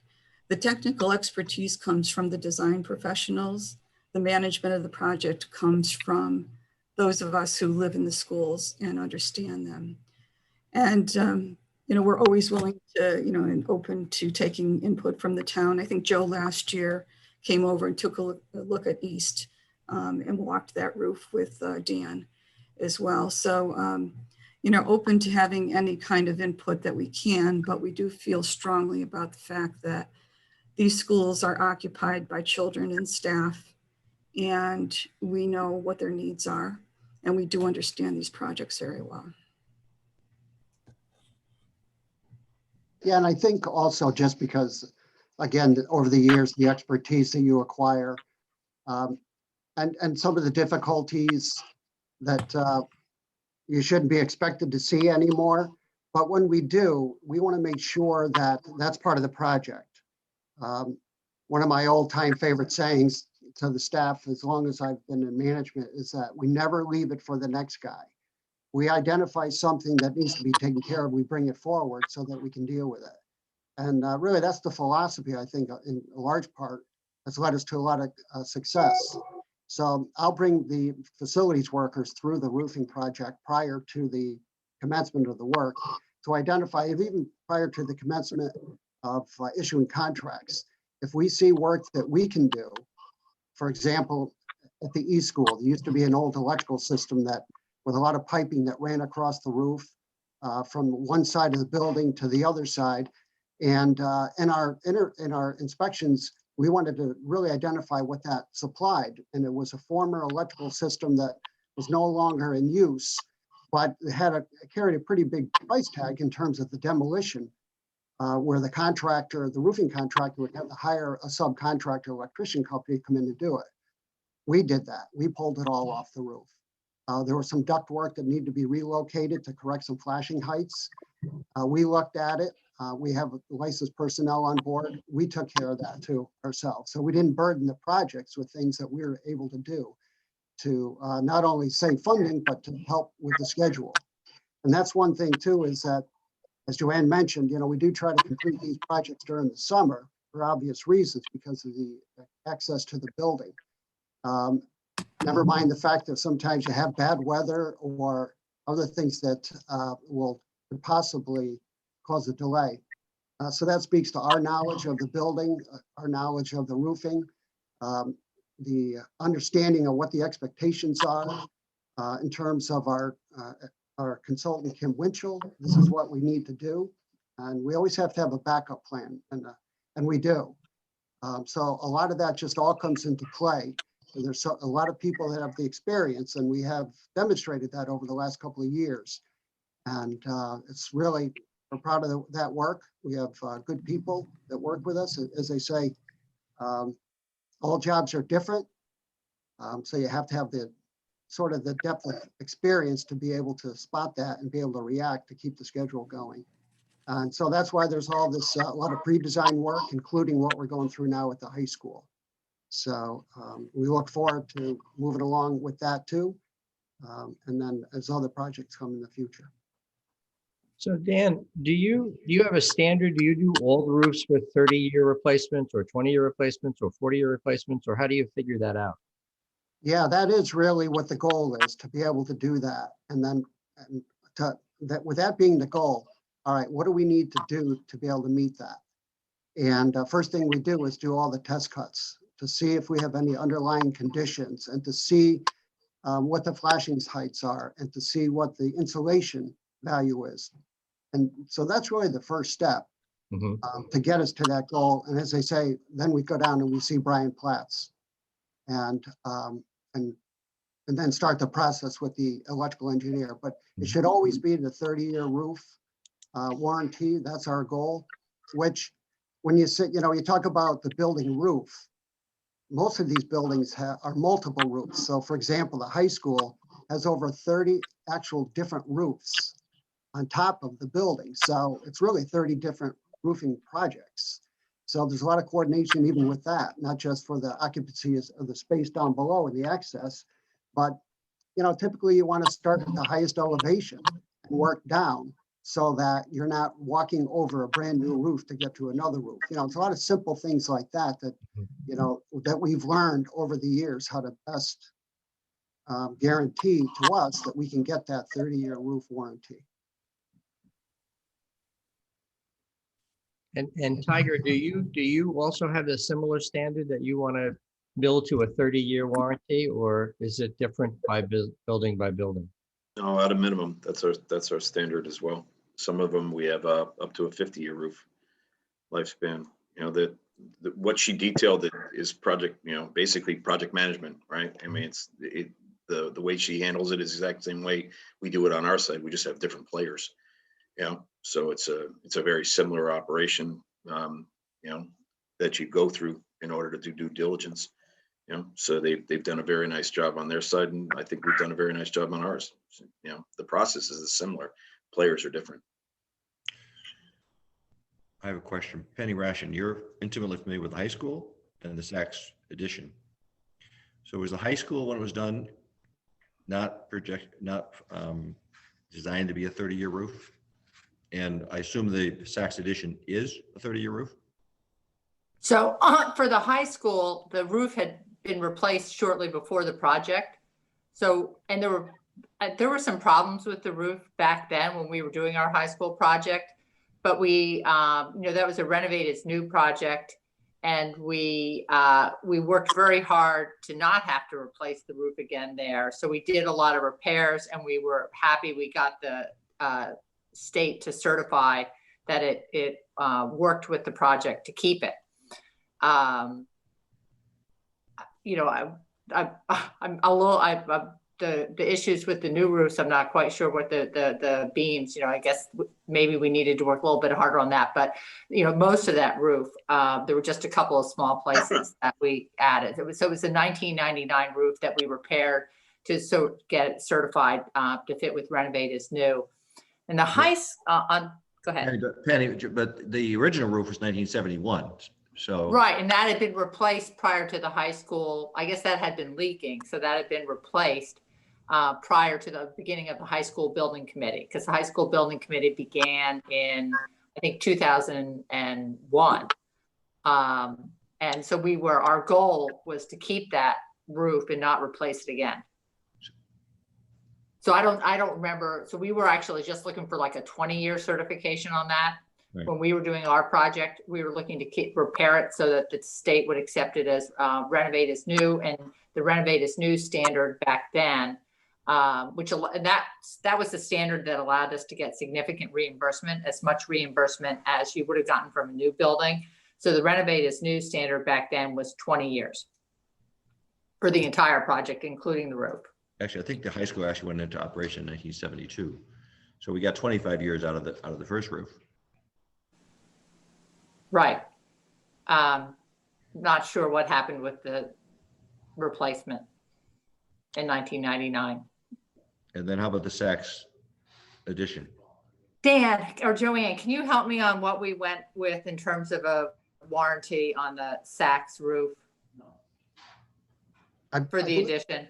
The technical expertise comes from the design professionals. The management of the project comes from those of us who live in the schools and understand them. And, you know, we're always willing to, you know, and open to taking input from the town. I think Joe last year came over and took a look at East and walked that roof with Dan as well. So, you know, open to having any kind of input that we can, but we do feel strongly about the fact that these schools are occupied by children and staff, and we know what their needs are, and we do understand these projects very well. Yeah, and I think also just because, again, over the years, the expertise that you acquire, um, and some of the difficulties that you shouldn't be expected to see anymore. But when we do, we want to make sure that that's part of the project. One of my old time favorite sayings to the staff, as long as I've been in management, is that we never leave it for the next guy. We identify something that needs to be taken care of, we bring it forward so that we can deal with it. And really, that's the philosophy, I think, in a large part, has led us to a lot of success. So I'll bring the facilities workers through the roofing project prior to the commencement of the work to identify, even prior to the commencement of issuing contracts. If we see work that we can do, for example, at the E School, there used to be an old electrical system that with a lot of piping that ran across the roof from one side of the building to the other side. And in our inspections, we wanted to really identify what that supplied. And it was a former electrical system that was no longer in use, but it carried a pretty big price tag in terms of the demolition, where the contractor, the roofing contractor, would have to hire a subcontractor electrician company to come in and do it. We did that. We pulled it all off the roof. There was some duct work that needed to be relocated to correct some flashing heights. We looked at it. We have licensed personnel on board. We took care of that too ourselves. So we didn't burden the projects with things that we were able to do to not only save funding, but to help with the schedule. And that's one thing too, is that, as Joanne mentioned, we do try to complete these projects during the summer for obvious reasons because of the access to the building. Never mind the fact that sometimes you have bad weather or other things that will possibly cause a delay. So that speaks to our knowledge of the building, our knowledge of the roofing, the understanding of what the expectations are in terms of our consultant, Kim Winchell. This is what we need to do. And we always have to have a backup plan, and we do. So a lot of that just all comes into play. And there's a lot of people that have the experience, and we have demonstrated that over the last couple of years. And it's really, we're proud of that work. We have good people that work with us. As they say, all jobs are different. So you have to have the sort of the depth of experience to be able to spot that and be able to react to keep the schedule going. And so that's why there's all this, a lot of pre-design work, including what we're going through now at the high school. So we look forward to moving along with that too. And then as other projects come in the future. So Dan, do you have a standard? Do you do all the roofs with 30-year replacements or 20-year replacements or 40-year replacements, or how do you figure that out? Yeah, that is really what the goal is, to be able to do that. And then with that being the goal, all right, what do we need to do to be able to meet that? And first thing we do is do all the test cuts to see if we have any underlying conditions and to see what the flashing heights are and to see what the insulation value is. And so that's really the first step to get us to that goal. And as I say, then we go down and we see Brian Platts and then start the process with the electrical engineer. But it should always be the 30-year roof warranty. That's our goal, which when you sit, you talk about the building roof, most of these buildings are multiple roofs. So for example, the high school has over 30 actual different roofs on top of the building. So it's really 30 different roofing projects. So there's a lot of coordination even with that, not just for the occupancy of the space down below and the access, but typically you want to start at the highest elevation and work down so that you're not walking over a brand new roof to get to another roof. It's a lot of simple things like that that we've learned over the years how to best guarantee to us that we can get that 30-year roof warranty. And Tiger, do you also have a similar standard that you want to build to a 30-year warranty, or is it different by building by building? No, at a minimum, that's our standard as well. Some of them we have up to a 50-year roof lifespan. What she detailed is project, basically project management, right? I mean, the way she handles it is the exact same way we do it on our side. We just have different players, So it's a very similar operation, that you go through in order to do due diligence. So they've done a very nice job on their side, and I think we've done a very nice job on ours. The process is similar. Players are different. I have a question. Penny Ration, you're intimately familiar with the high school and the Saks addition. So was the high school, when it was done, not designed to be a 30-year roof? And I assume the Saks addition is a 30-year roof? So for the high school, the roof had been replaced shortly before the project. So, and there were some problems with the roof back then when we were doing our high school project, but we, that was a renovated new project. And we worked very hard to not have to replace the roof again there. So we did a lot of repairs, and we were happy we got the state to certify that it worked with the project to keep it. I'm a little, the issues with the new roofs, I'm not quite sure what the beams, I guess maybe we needed to work a little bit harder on that, but most of that roof, there were just a couple of small places that we added. So it was a 1999 roof that we repaired to get it certified to fit with renovate as new. And the go ahead. Penny, but the original roof was 1971. So right, and that had been replaced prior to the high school. I guess that had been leaking, so that had been replaced prior to the beginning of the high school building committee, because the high school building committee began in, I think, 2001. And so our goal was to keep that roof and not replace it again. So I don't remember. So we were actually just looking for like a 20-year certification on that. Right. When we were doing our project, we were looking to repair it so that the state would accept it as renovate as new, and the renovate as new standard back then, that was the standard that allowed us to get significant reimbursement, as much reimbursement as you would have gotten from a new building. So the renovate as new standard back then was 20 years for the entire project, including the roof. Actually, I think the high school actually went into operation in 1972. So we got 25 years out of the first roof. Right. Not sure what happened with the replacement in 1999. And then how about the Saks addition? Dan or Joanne, can you help me on what we went with in terms of a warranty on the Saks roof for the addition?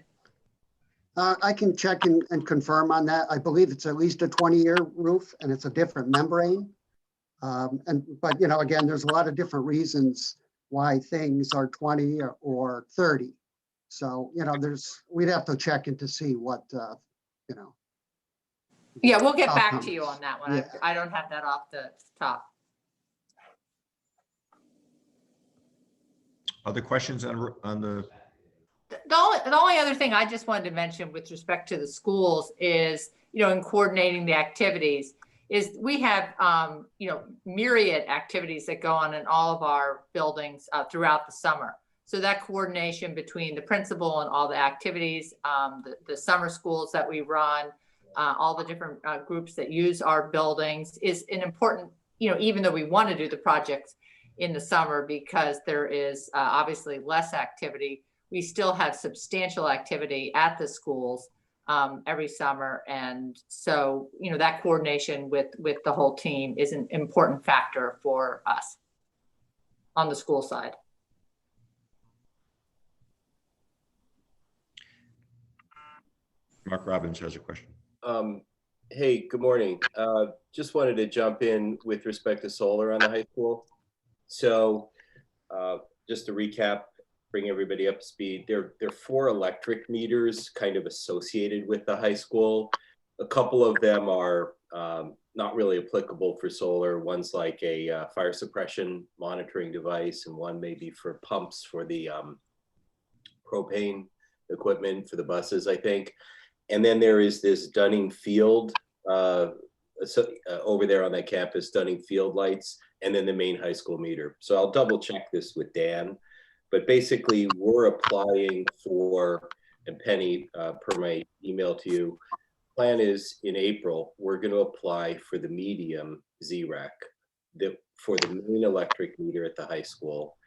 I can check and confirm on that. I believe it's at least a 20-year roof, and it's a different membrane. But again, there's a lot of different reasons why things are 20 or 30. So, we'd have to check in to see what, Yeah, we'll get back to you on that one. Yeah. I don't have that off the top. Other questions on the? The only other thing I just wanted to mention with respect to the schools is, in coordinating the activities, is we have, myriad activities that go on in all of our buildings throughout the summer. So that coordination between the principal and all the activities, the summer schools that we run, all the different groups that use our buildings is an important, even though we want to do the projects in the summer because there is obviously less activity, we still have substantial activity at the schools every summer. And so, that coordination with the whole team is an important factor for us on the school side. Mark Robbins has a question. Hey, good morning. Just wanted to jump in with respect to solar on the high school. So just to recap, bring everybody up to speed, there are 4 electric meters kind of associated with the high school. A couple of them are not really applicable for solar. One's like a fire suppression monitoring device, and one maybe for pumps for the propane equipment for the buses, I think. And then there is this Dunning Field over there on that campus, Dunning Field lights, and then the main high school meter. So I'll double check this with Dan. But basically, we're applying for, and Penny, per my email to you, plan is in April, we're going to apply for the medium ZREC for the main electric meter at the high school.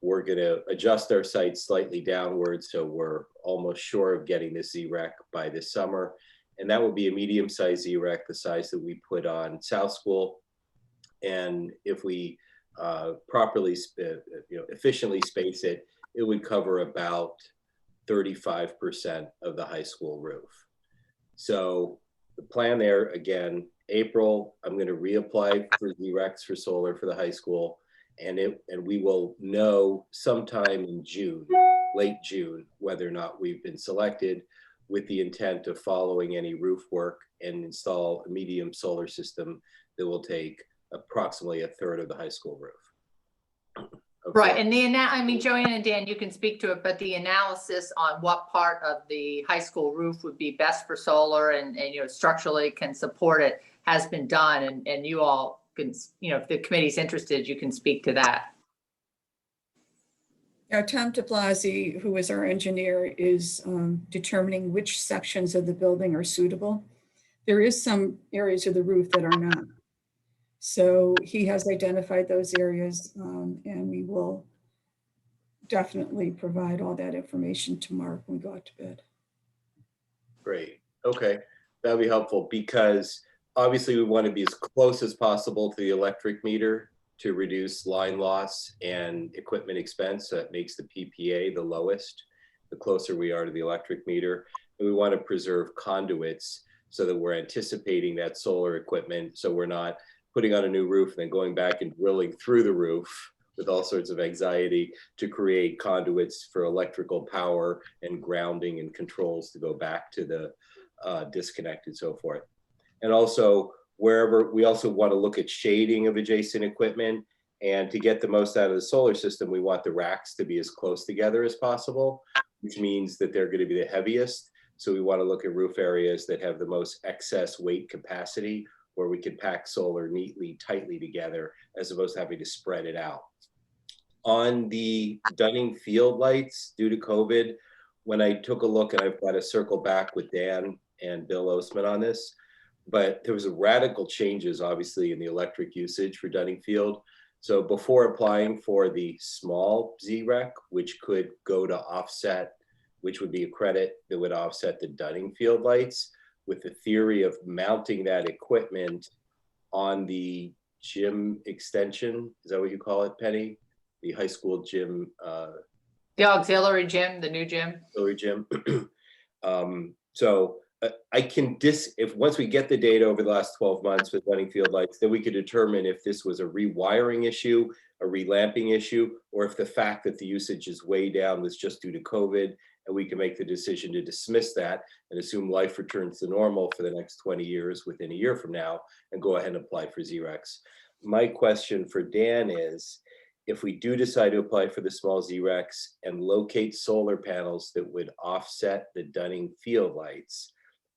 We're going to adjust our site slightly downward, so we're almost sure of getting this ZREC by this summer. And that will be a medium-sized ZREC, the size that we put on South School. And if we properly, efficiently space it, it would cover about 35% of the high school roof. So the plan there, again, April, I'm going to reapply for ZRECs for solar for the high school. And we will know sometime in June, late June, whether or not we've been selected, with the intent of following any roof work and install a medium solar system that will take approximately a third of the high school roof. Right, and I mean, Joanne and Dan, you can speak to it, but the analysis on what part of the high school roof would be best for solar and structurally can support it has been done, and you all can, if the committee's interested, you can speak to that. Tom DeBlasi, who is our engineer, is determining which sections of the building are suitable. There is some areas of the roof that are not. So he has identified those areas, and we will definitely provide all that information to Mark when we go out to bid. Great. Okay. That'll be helpful because obviously we want to be as close as possible to the electric meter to reduce line loss and equipment expense. So that makes the PPA the lowest, the closer we are to the electric meter. And we want to preserve conduits so that we're anticipating that solar equipment. So we're not putting on a new roof and then going back and drilling through the roof with all sorts of anxiety to create conduits for electrical power and grounding and controls to go back to the disconnect and so forth. And also wherever, we also want to look at shading of adjacent equipment, and to get the most out of the solar system, we want the racks to be as close together as possible, which means that they're going to be the heaviest. So we want to look at roof areas that have the most excess weight capacity, where we can pack solar neatly, tightly together, as opposed to having to spread it out. On the Dunning field lights, due to COVID, when I took a look, and I've got to circle back with Dan and Bill Osman on this, but there was a radical changes, obviously, in the electric usage for Dunning Field. So before applying for the small ZREC, which could go to offset, which would be a credit that would offset the Dunning Field lights, with the theory of mounting that equipment on the gym extension. Is that what you call it, Penny? The high school gym. The auxiliary gym, the new gym. Auxiliary gym. So I can if once we get the data over the last 12 months with Dunning Field lights, then we could determine if this was a rewiring issue, a relamping issue, or if the fact that the usage is way down was just due to COVID, and we can make the decision to dismiss that and assume life returns to normal for the next 20 years within a year from now, and go ahead and apply for ZRECs. My question for Dan is, if we do decide to apply for the small ZRECs and locate solar panels that would offset the Dunning Field lights,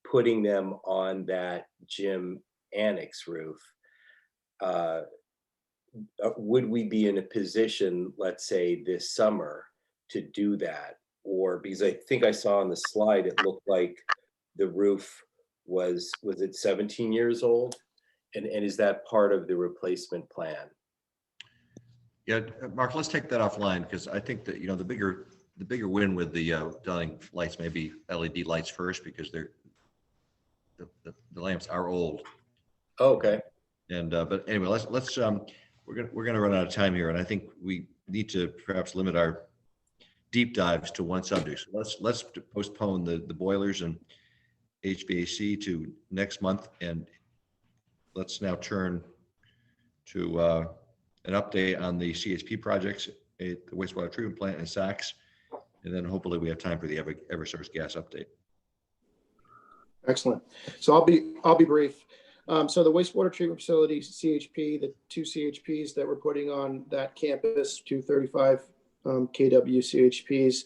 putting them on that gym annex roof, would we be in a position, let's say this summer, to do that? Or, because I think I saw on the slide, it looked like the roof was it 17 years old? And is that part of the replacement plan? Yeah, Mark, let's take that offline, because I think that, the bigger win with the Dunning lights may be LED lights first, because they're the lamps are old. Oh, okay. And but anyway, let's we're gonna run out of time here, and I think we need to perhaps limit our deep dives to one subject. So let's postpone the boilers and HVAC to next month, and let's now turn to an update on the CHP projects at the wastewater treatment plant in Sachs, and then hopefully we have time for the Eversource gas update. Excellent. So I'll be brief. So the wastewater treatment facility, CHP, the two CHPs that we're putting on that campus, 235 kW CHPs.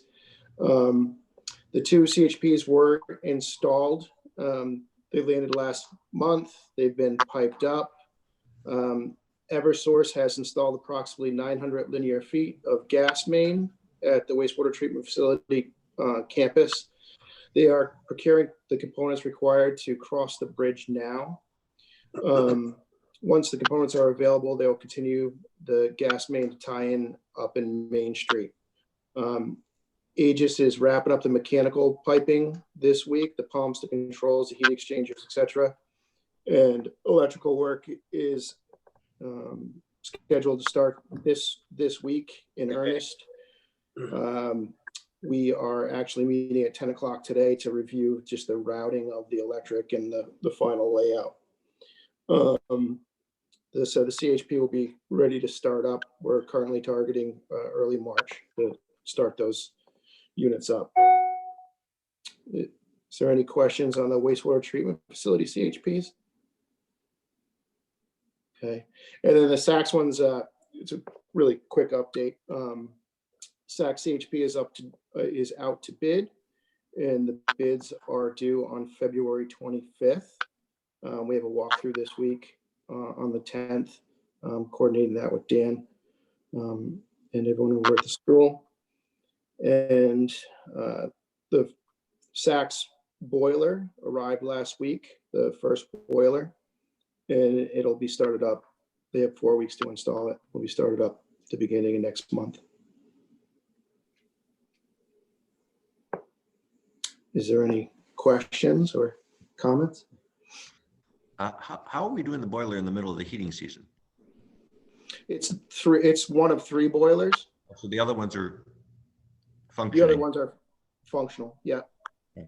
The two CHPs were installed. They landed last month. They've been piped up. Eversource has installed approximately 900 linear feet of gas main at the wastewater treatment facility campus. They are procuring the components required to cross the bridge now. Once the components are available, they will continue the gas main to tie in up in Main Street. Aegis is wrapping up the mechanical piping this week, the pumps, the controls, the heat exchangers, etc. And electrical work is scheduled to start this week in earnest. We are actually meeting at 10 o'clock today to review just the routing of the electric and the final layout. So the CHP will be ready to start up. We're currently targeting early March to start those units up. Is there any questions on the wastewater treatment facility CHPs? Okay, and then the Saks one's it's a really quick update. Saks CHP is out to bid, and the bids are due on February 25th. We have a walkthrough this week on the 10th, coordinating that with Dan and everyone over at the school. And the Saks boiler arrived last week, the first boiler, and it'll be started up. They have 4 weeks to install it. Will be started up at the beginning of next month. Is there any questions or comments? How are we doing the boiler in the middle of the heating season? It's one of 3 boilers. So the other ones are functioning. The other ones are functional. Yeah. Okay.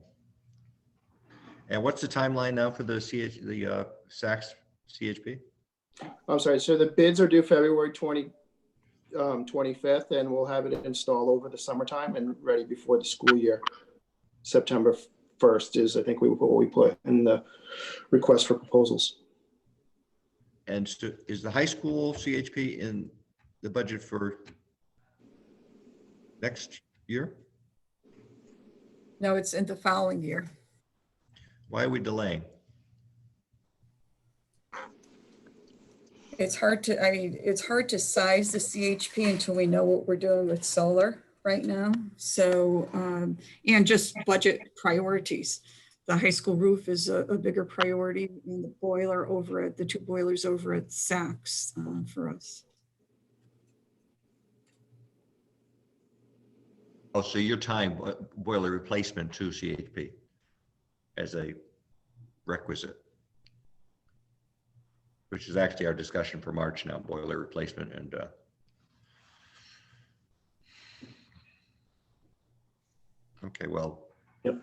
And what's the timeline now for the Saks CHP? I'm sorry. So the bids are due February 25th, and we'll have it installed over the summertime and ready before the school year. September 1st is, I think, what we put in the request for proposals. And so is the high school CHP in the budget for next year? No, it's in the following year. Why are we delaying? It's hard to size the CHP until we know what we're doing with solar right now. So, and just budget priorities. The high school roof is a bigger priority than the boiler over at the 2 boilers over at Saks for us. Oh, so you're tying boiler replacement to CHP as a requisite, which is actually our discussion for March now, boiler replacement and okay, well, yep.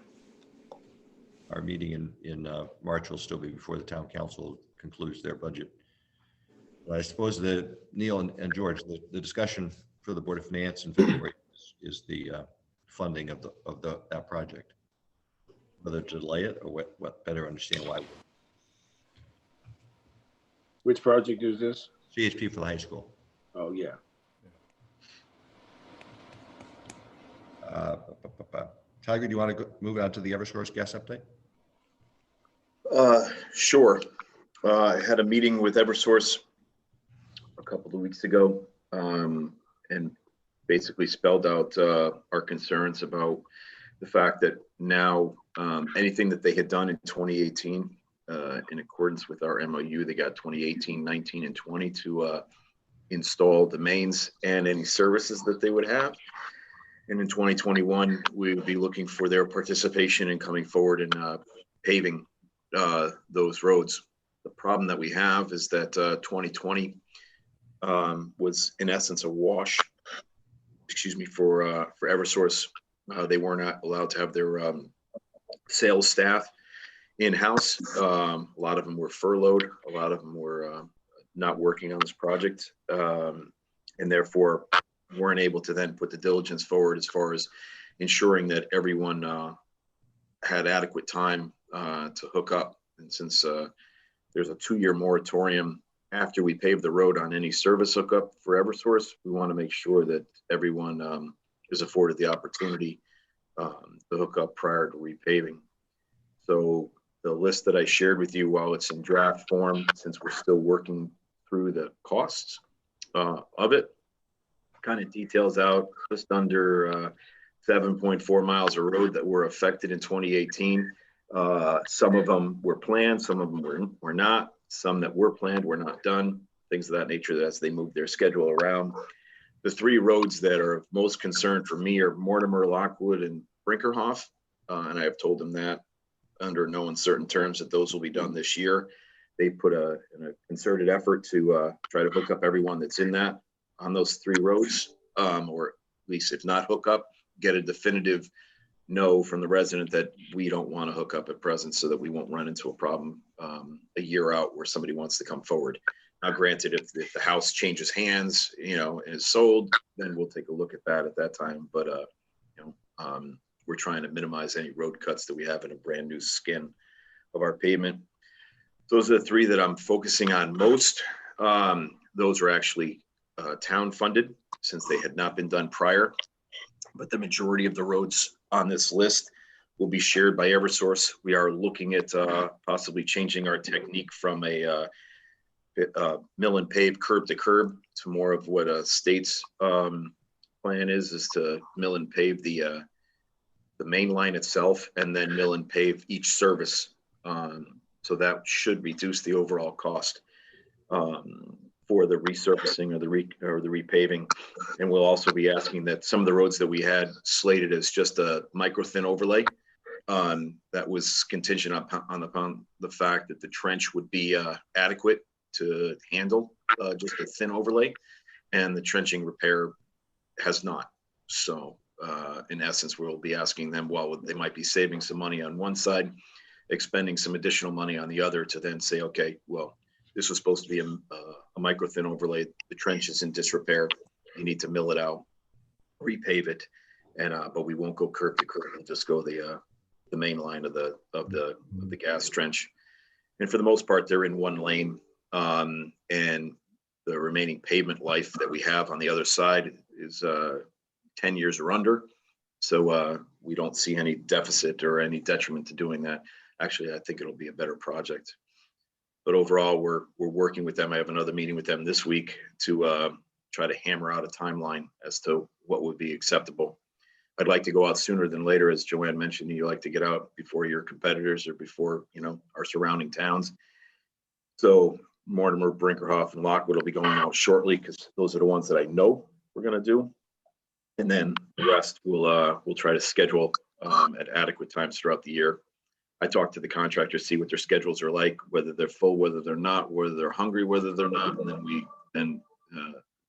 Our meeting in March will still be before the town council concludes their budget. But I suppose that Neil and George, the discussion for the Board of Finance in February is the funding of that project. Whether to delay it or what better understand why. Which project is this? CHP for the high school. Oh, yeah. Tiger, do you want to move on to the Eversource gas update? Sure. I had a meeting with Eversource a couple of weeks ago and basically spelled out our concerns about the fact that now anything that they had done in 2018 in accordance with our MOU, they got 2018, 19, and 20 to install the mains and any services that they would have. And in 2021, we would be looking for their participation in coming forward and paving those roads. The problem that we have is that 2020 was in essence a wash, excuse me, for Eversource. They were not allowed to have their sales staff in-house. A lot of them were furloughed. A lot of them were not working on this project, and therefore weren't able to then put the diligence forward as far as ensuring that everyone had adequate time to hook up. And since there's a 2-year moratorium after we pave the road on any service hookup for Eversource, we want to make sure that everyone is afforded the opportunity to hook up prior to repaving. So the list that I shared with you, while it's in draft form, since we're still working through the costs of it, kind of details out just under 7.4 miles of road that were affected in 2018. Some of them were planned, some of them were not. Some that were planned were not done, things of that nature as they moved their schedule around. The three roads that are of most concern for me are Mortimer, Lockwood, and Brinkerhoff. And I have told them that under no uncertain terms that those will be done this year. They put in a concerted effort to try to hook up everyone that's in that on those three roads, or at least if not hook up, get a definitive no from the resident that we don't want to hook up at present so that we won't run into a problem a year out where somebody wants to come forward. Now, granted, if the house changes hands, you know, and is sold, then we'll take a look at that at that time. But, you know, we're trying to minimize any road cuts that we have in a brand new skin of our pavement. Those are the three that I'm focusing on most. Those are actually town funded since they had not been done prior. But the majority of the roads on this list will be shared by Eversource. We are looking at possibly changing our technique from a mill and pave curb to curb to more of what a state's plan is to mill and pave the main line itself and then mill and pave each service. So that should reduce the overall cost for the resurfacing or the repaving. And we'll also be asking that some of the roads that we had slated as just a micro thin overlay, that was contingent upon the fact that the trench would be adequate to handle just a thin overlay, and the trenching repair has not. So in essence, we'll be asking them, well, they might be saving some money on one side, expending some additional money on the other to then say, okay, well, this was supposed to be a micro thin overlay. The trench is in disrepair. You need to mill it out, repave it, and but we won't go curb to curb and just go the main line of the gas trench. And for the most part, they're in one lane, and the remaining pavement life that we have on the other side is 10 years or under. So we don't see any deficit or any detriment to doing that. Actually, I think it'll be a better project. But overall, we're working with them. I have another meeting with them this week to try to hammer out a timeline as to what would be acceptable. I'd like to go out sooner than later. As Joanne mentioned, you like to get out before your competitors or before, you know, our surrounding towns. So Mortimer, Brinkerhoff, and Lockwood will be going out shortly because those are the ones that I know we're going to do. And then the rest we'll try to schedule at adequate times throughout the year. I talk to the contractors, see what their schedules are like, whether they're full, whether they're not, whether they're hungry, whether they're not, and then we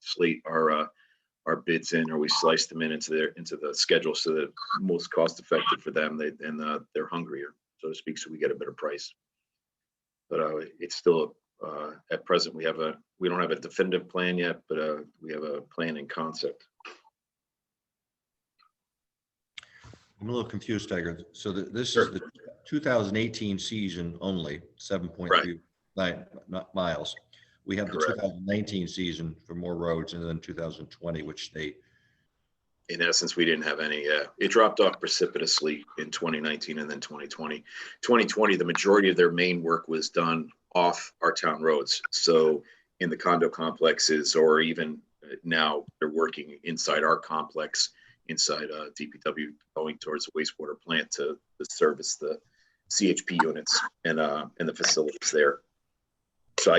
slate our bids in, or we slice them into the schedule so that most cost effective for them. They're hungrier, so to speak, so we get a better price. But it's still at present we don't have a definitive plan yet, but we have a plan in concept. I'm a little confused, Tiger. So this is the 2018 season only, 7.39 miles. We have Correct. The 2019 season for more roads, and then 2020, which they. In essence, we didn't have any. It dropped off precipitously in 2019 and then 2020. 2020, the majority of their main work was done off our town roads. So in the condo complexes, or even now they're working inside our complex, inside DPW, going towards the wastewater plant to service the CHP units and the facilities there. So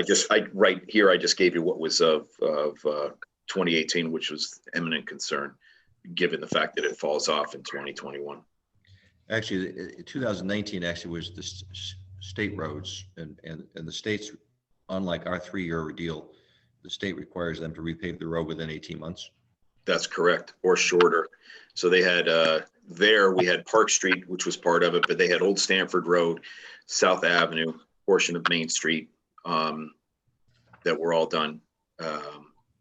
right here, I just gave you what was of 2018, which was eminent concern, given the fact that it falls off in 2021. Actually, 2019 actually was the state roads, and the states, unlike our 3-year deal, the state requires them to repave the road within 18 months. That's correct, or shorter. So they had we had Park Street, which was part of it, but they had Old Stamford Road, South Avenue, portion of Main Street that were all done.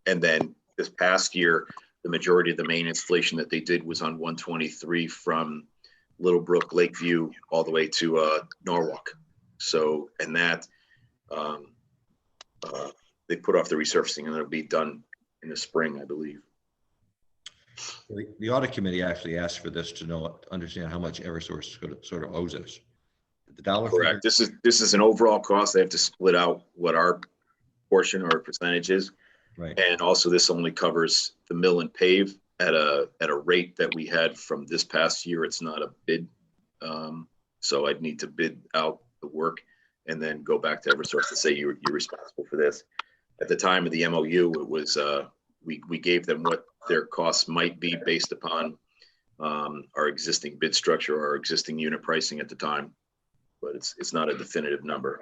And then this past year, the majority of the main installation that they did was on 123 from Littlebrook, Lakeview, all the way to Norwalk. So, and that they put off the resurfacing, and it'll be done in the spring, I believe. The audit committee actually asked for this to understand how much Eversource sort of owes us. The dollar. Correct. This is an overall cost. They have to split out what our portion or percentage is. Right. And also this only covers the mill and pave at a rate that we had from this past year. It's not a bid. So I'd need to bid out the work and then go back to Eversource to say you're responsible for this. At the time of the MOU, it was, we gave them what their costs might be based upon our existing bid structure, or our existing unit pricing at the time, but it's not a definitive number.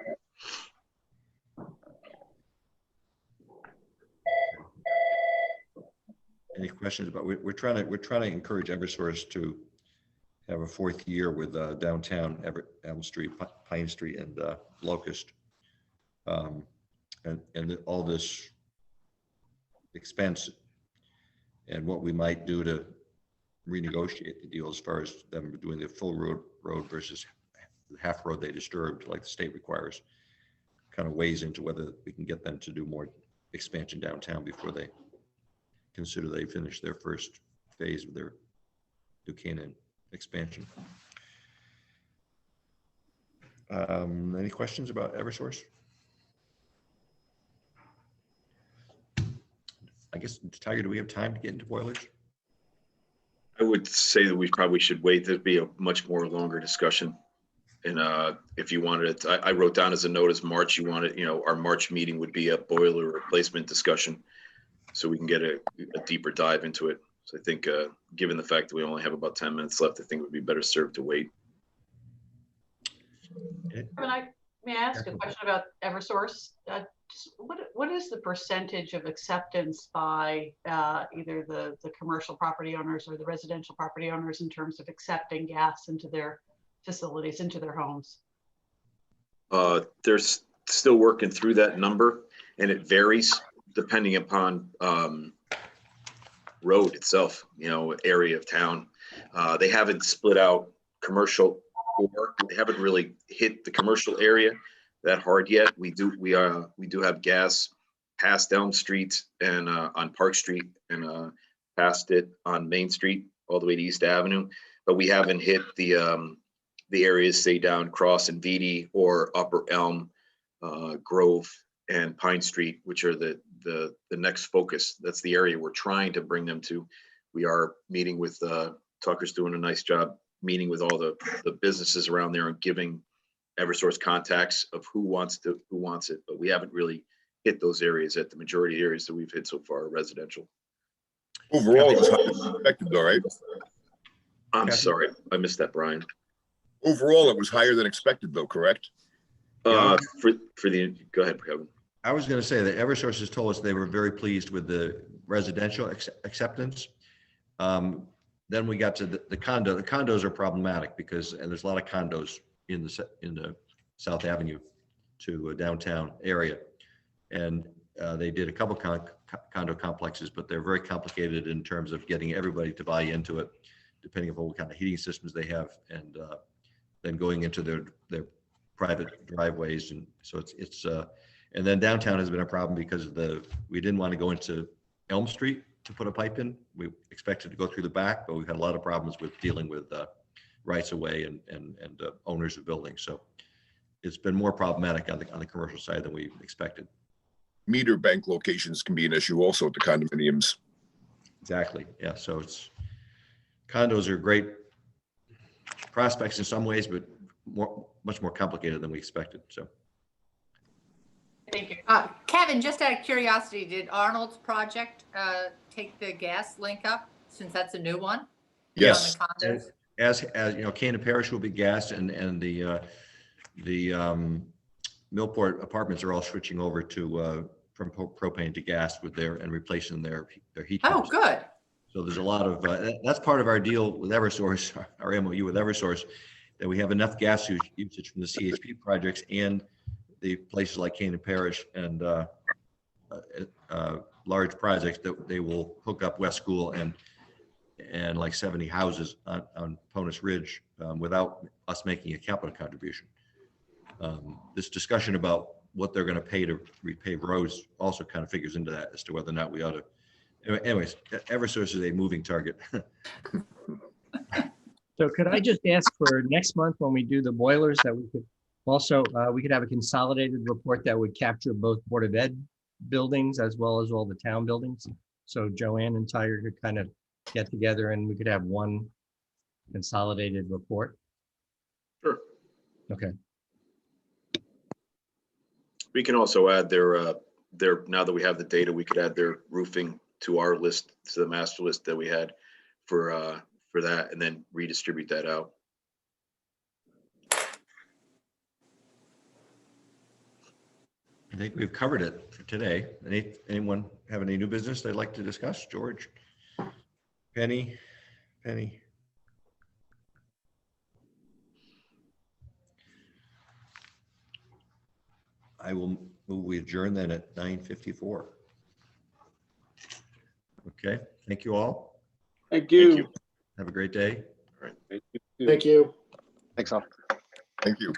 Any questions about, we're trying to encourage Eversource to have a fourth year with downtown Elm Street, Pine Street, and Locust. And all this expense and what we might do to renegotiate the deal as far as them doing the full road versus the half road they disturbed, like the state requires, kind of weighs into whether we can get them to do more expansion downtown before they consider they finish their first phase of their Buchanan expansion. Any questions about Eversource? I guess, Tiger, do we have time to get into boilers? I would say that we probably should wait. There'd be a much more longer discussion. And if you wanted it, I wrote down as a note as March, you wanted, our March meeting would be a boiler replacement discussion, so we can get a deeper dive into it. So I think, given the fact that we only have about 10 minutes left, I think it would be better served to wait. May I ask a question about Eversource? What is the percentage of acceptance by either the commercial property owners or the residential property owners in terms of accepting gas into their facilities, into their homes? They're still working through that number, and it varies depending upon road itself, area of town. They haven't split out commercial, or they haven't really hit the commercial area that hard yet. We do have gas past Elm Street and on Park Street, and past it on Main Street all the way to East Avenue, but we haven't hit the areas, say, down Cross and Vitti, or Upper Elm, Grove, and Pine Street, which are the next focus. That's the area we're trying to bring them to. We are meeting with Tucker's doing a nice job meeting with all the businesses around there and giving Eversource contacts of who wants it, but we haven't really hit those areas yet. The majority of areas that we've hit so far are residential. Overall, it was higher than expected, though, right? I'm sorry, I missed that, Brian. Overall, it was higher than expected, though, correct? Go ahead, Kevin. I was going to say that Eversource has told us they were very pleased with the residential acceptance. Then we got to the condo. The condos are problematic because, and there's a lot of condos in the South Avenue to downtown area, and they did a couple condo complexes, but they're very complicated in terms of getting everybody to buy into it, depending upon what kind of heating systems they have, and then going into their private driveways, and so it's and then downtown has been a problem because we didn't want to go into Elm Street to put a pipe in. We expected to go through the back, but we've had a lot of problems with dealing with rights of way and owners of buildings. So it's been more problematic on the commercial side than we expected. Meter bank locations can be an issue also at the condominiums. Exactly. Yeah. So condos are great prospects in some ways, but much more complicated than we expected. So. Thank you. Kevin, just out of curiosity, did Arnold's project take the gas link up, since that's a new one? Yes. As Canaan Parish will be gas, and the Millport apartments are all switching over to from propane to gas and replacing their heat pumps. Oh, good. So there's a lot of that's part of our deal with Eversource, our MOU with Eversource, that we have enough gas usage from the CHP projects and the places like Canaan Parish and large projects that they will hook up West School and like 70 houses on Ponus Ridge without us making a capital contribution. This discussion about what they're going to pay to repave roads also kind of figures into that as to whether or not we ought to. Anyways, Eversource is a moving target. So could I just ask for next month when we do the boilers that we could also, we could have a consolidated report that would capture both Board of Ed buildings as well as all the town buildings. So Joanne and Tiger could kind of get together and we could have one consolidated report? Sure. Okay, We can also add their, now that we have the data, we could add their roofing to our list, to the master list that we had for that, and then redistribute that out. I think we've covered it for today. Anyone have any new business they'd like to discuss? George? Penny? I will move, we adjourn then at 9:54. Okay, thank you all. Thank Thank you. you. Have a great day. All right. Thank you. Thank you. Thank you.